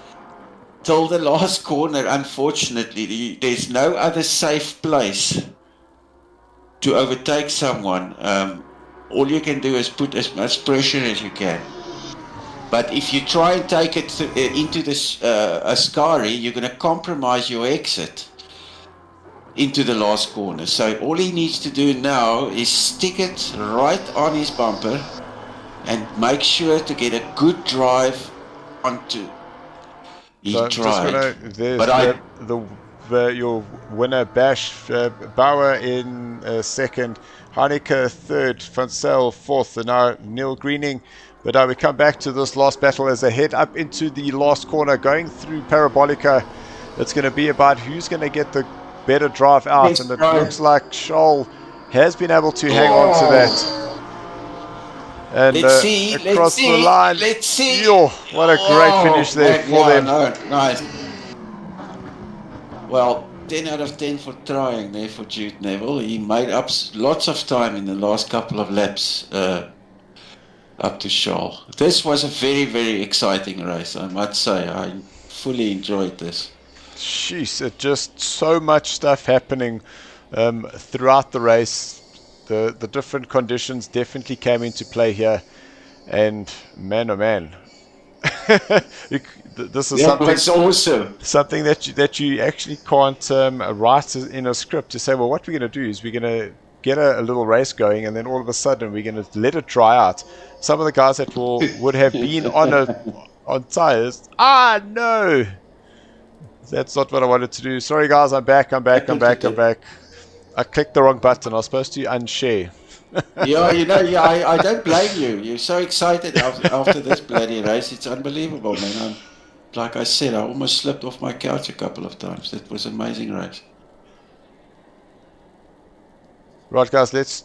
till the last corner. Unfortunately, there's no other safe place to overtake someone. All you can do is put as much pressure as you can. But if you try and take it into this Ascari, you're going to compromise your exit into the last corner. So all he needs to do now is stick it right on his bumper and make sure to get a good drive onto He So I'm tried. just gonna. There's But your winner Bash Bauer in second, Heineke third, Van Zyl fourth, and now Neil Greening. But we come back to this last battle as they head up into the last corner, going through Parabolica. It's going to be about who's going to get the better drive out, Yes, and it right. looks like Scholl has been able to hang on to that. And across the line. Let's see. Yo, what a great finish there for them. No, nice. Well, 10 out of 10 for trying there for Jude Neville. He made up lots of time in the last couple of laps up to Scholl. This was a very, very exciting race, I must say. I fully enjoyed this. Jeez, it just so much stuff happening throughout the race. The different conditions definitely came into play here, and man, oh man, this is awesome. Something that you actually can't write in a script to say, well, what we're going to do is we're going to get a little race going, and then all of a sudden we're going to let it dry out. Some of the guys that would have been on tires. No. That's not what I wanted to do. Sorry, guys. I'm back. I clicked the wrong button. I was supposed to unshare. I don't blame you. You're so excited after this bloody race. It's unbelievable, man. Like I said, I almost slipped off my couch a couple of times. That was an amazing race. Right, guys. Let's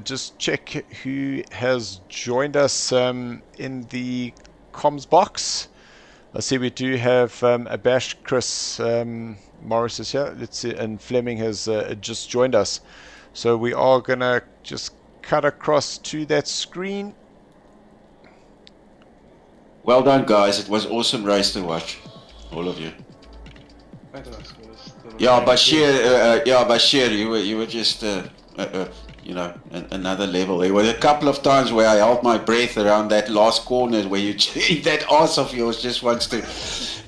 just check who has joined us in the comms box. I see we do have a Bash Chris Morris is here. Let's see, and Fleming has just joined us. So we are gonna just cut across to that screen. Well done, guys. It was awesome race to watch, all of you. Bashir, you were just another level. There were a couple of times where I held my breath around that last corner where that ass of yours just wants to.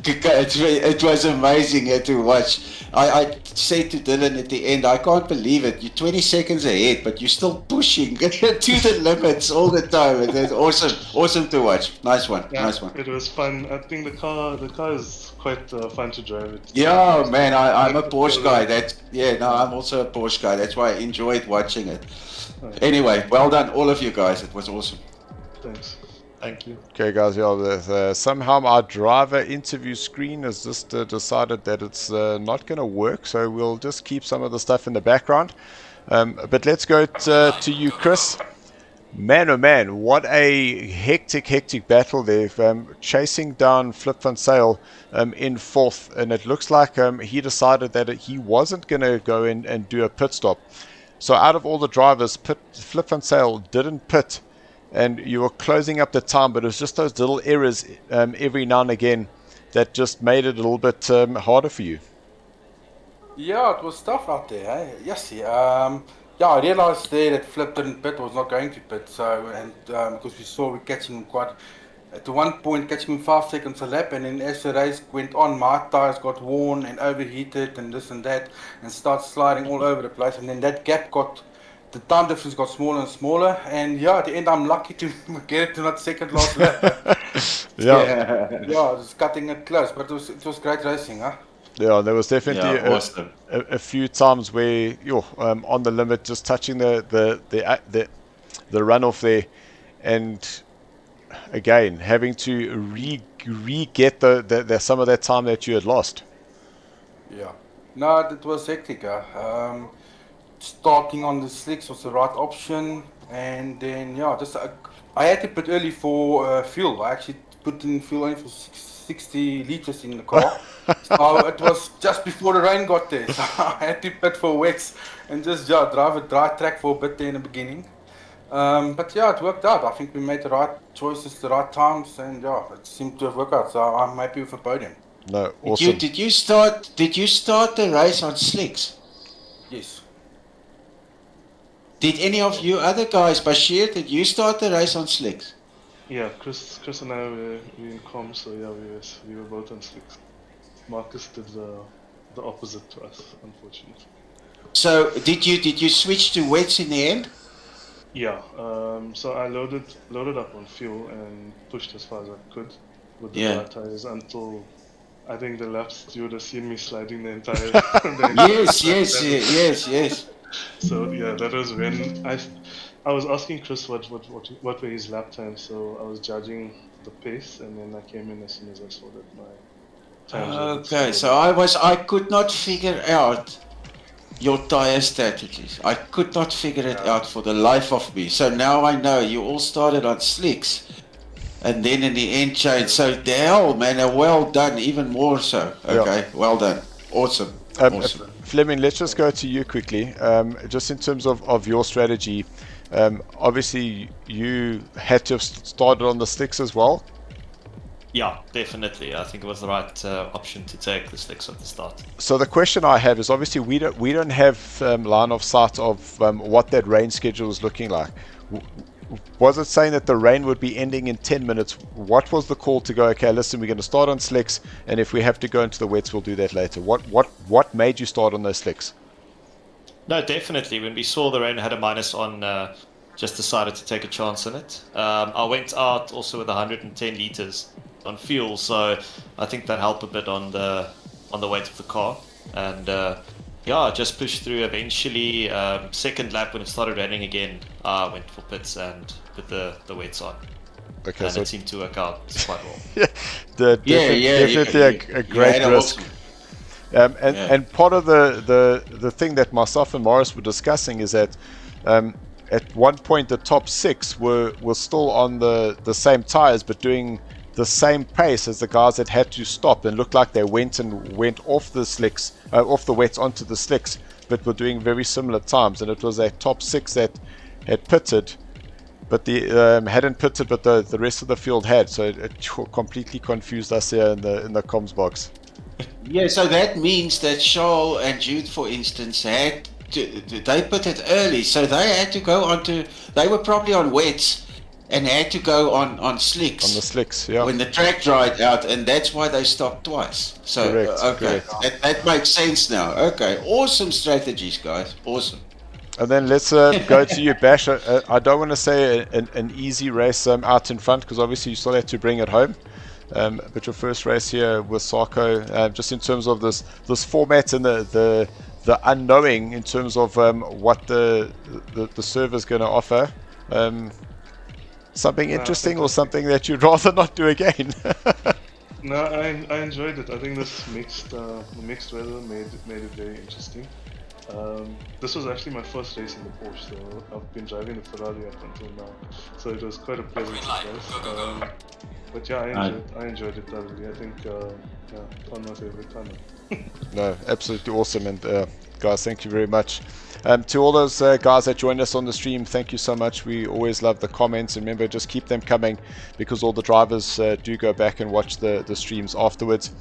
It was amazing to watch. I said to Dylan at the end, I can't believe it. You're 20 seconds ahead, but you're still pushing to the limits all the time. It's awesome to watch. Nice one. It was fun. I think the car is quite fun to drive. Man, I'm a Porsche guy. I'm also a Porsche guy. That's why I enjoyed watching it. Anyway, well done, all of you guys. It was awesome. Thanks. Thank you. Okay, guys, somehow our driver interview screen has just decided that it's not going to work, so we'll just keep some of the stuff in the background. But let's go to you, Chris. Man, oh man, what a hectic battle there. Chasing down Flip Van Zyl in fourth, and it looks like he decided that he wasn't going to go in and do a pit stop. So out of all the drivers, Flip Van Zyl didn't pit, and you were closing up the time, but it was just those little errors every now and again that just made it a little bit harder for you. Yeah, it was tough out there, eh? Yes, I realized there that Flip didn't pit, was not going to pit, because we saw we catching him quite, at one point catching him 5 seconds a lap, and then as the race went on, my tires got worn and overheated and this and that, and started sliding all over the place, and then that gap the time difference got smaller and smaller, and at the end I'm lucky to get it to that second last lap. Just cutting it close, but it was great racing, huh? Yeah, there was definitely awesome. a few times where you're on the limit, just touching the runoff there, and again having to re-get the some of that time that you had lost. Yeah, no, it was hectic. Starting on the slicks was the right option, and then I had to put early for fuel. I actually put in fuel only for 60 liters in the car. So it was just before the rain got there, so I had to pit for wets and just drive a dry track for a bit there in the beginning. But it worked out. I think we made the right choices, the right times, and it seemed to have worked out. So I'm happy with the podium. No, awesome. Did you start the race on slicks? Yes. Did any of you other guys, Bashir, did you start the race on slicks? Yeah, Chris and I were in comms, so we were both on slicks. Marcus did the opposite to us, unfortunately. So did you switch to wets in the end? Yeah. So I loaded up on fuel and pushed as far as I could with the dry tires until I think the laps you would have seen me sliding the entire. Yes. So yeah, that was when I was asking Chris what were his lap times. So I was judging the pace, and then I came in as soon as I saw that my times were a bit Okay, slower. so I could not figure out your tire strategies. I could not figure it out for the life of me. So now I know you all started on slicks, and then in the end changed. So the hell, man, well done, even more so. Okay, well done, awesome. Awesome. Fleming, let's just go to you quickly. Just in terms of your strategy, obviously you had to have started on the sticks as well. Yeah, definitely. I think it was the right option to take the slicks at the start. So the question I have is, obviously we don't have line of sight of what that rain schedule is looking like. Was it saying that the rain would be ending in 10 minutes? What was the call to go, okay, listen, we're going to start on slicks, and if we have to go into the wets, we'll do that later? What made you start on those slicks? No, definitely. When we saw the rain had a minus on, just decided to take a chance on it. I went out also with 110 liters on fuel, so I think that helped a bit on the weight of the car. And yeah, just pushed through. Eventually, second lap when it started raining again, I went for pits and put the weights on. Okay, and so it seemed to work out quite well. Definitely a great risk. And part of the thing that myself and Morris were discussing is that at one point the top six were still on the same tires, but doing the same pace as the guys that had to stop, and looked like they went off the slicks, off the wets onto the slicks, but were doing very similar times. And it was a top six that had pitted, but the hadn't pitted, but the rest of the field had. So it completely confused us here in the comms box. Yeah, so that means that Charles and Jude, for instance, they pitted early, so they had to go onto. They were probably on wets and had to go on slicks. On the slicks, yeah. When the track dried out, and that's why they stopped twice. So correct. That makes sense now. Okay, awesome strategies, guys. Awesome. And then let's go to you, Bash. I don't want to say an easy race out in front, because obviously you still have to bring it home. But your first race here with SARCO, just in terms of this format and the unknowing in terms of what the server's going to offer. Something interesting or something that you'd rather not do again? No, I enjoyed it. I think this mixed weather made it very interesting. This was actually my first race in the Porsche, so I've been driving the Ferrari up until now, so it was quite a pleasant surprise. But yeah, I enjoyed it thoroughly. I think on my favorite time. No, absolutely awesome. And guys, thank you very much. To all those guys that joined us on the stream, thank you so much. We always love the comments, and remember, just keep them coming, because all the drivers do go back and watch the streams afterwards.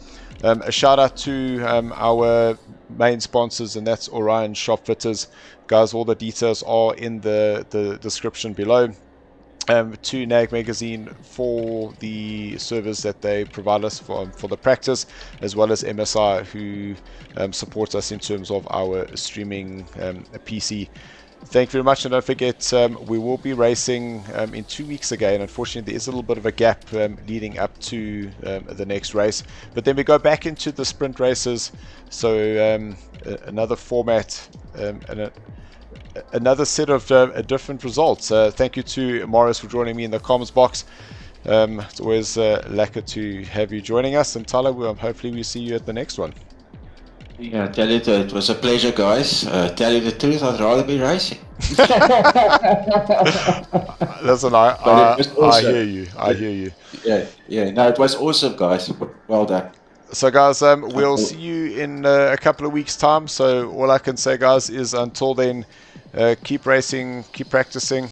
A shout out to our main sponsors, and that's Orion Shopfitters. Guys, all the details are in the description below. To NAG Magazine for the service that they provide us for the practice, as well as MSI, who supports us in terms of our streaming PC. Thank you very much, and don't forget, we will be racing in 2 weeks again. Unfortunately, there is a little bit of a gap leading up to the next race, but then we go back into the sprint races, so another format and another set of different results. Thank you to Morris for joining me in the comms box. It's always lekker to have you joining us, and Tyler, hopefully we see you at the next one. Yeah, tell you it was a pleasure, guys. Tell you the truth, I'd rather be racing. Listen, I hear you. I hear you. Yeah. No, it was awesome, guys. Well done. So, guys, we'll see you in a couple of weeks' time. So, all I can say, guys, is until then, keep racing, keep practicing.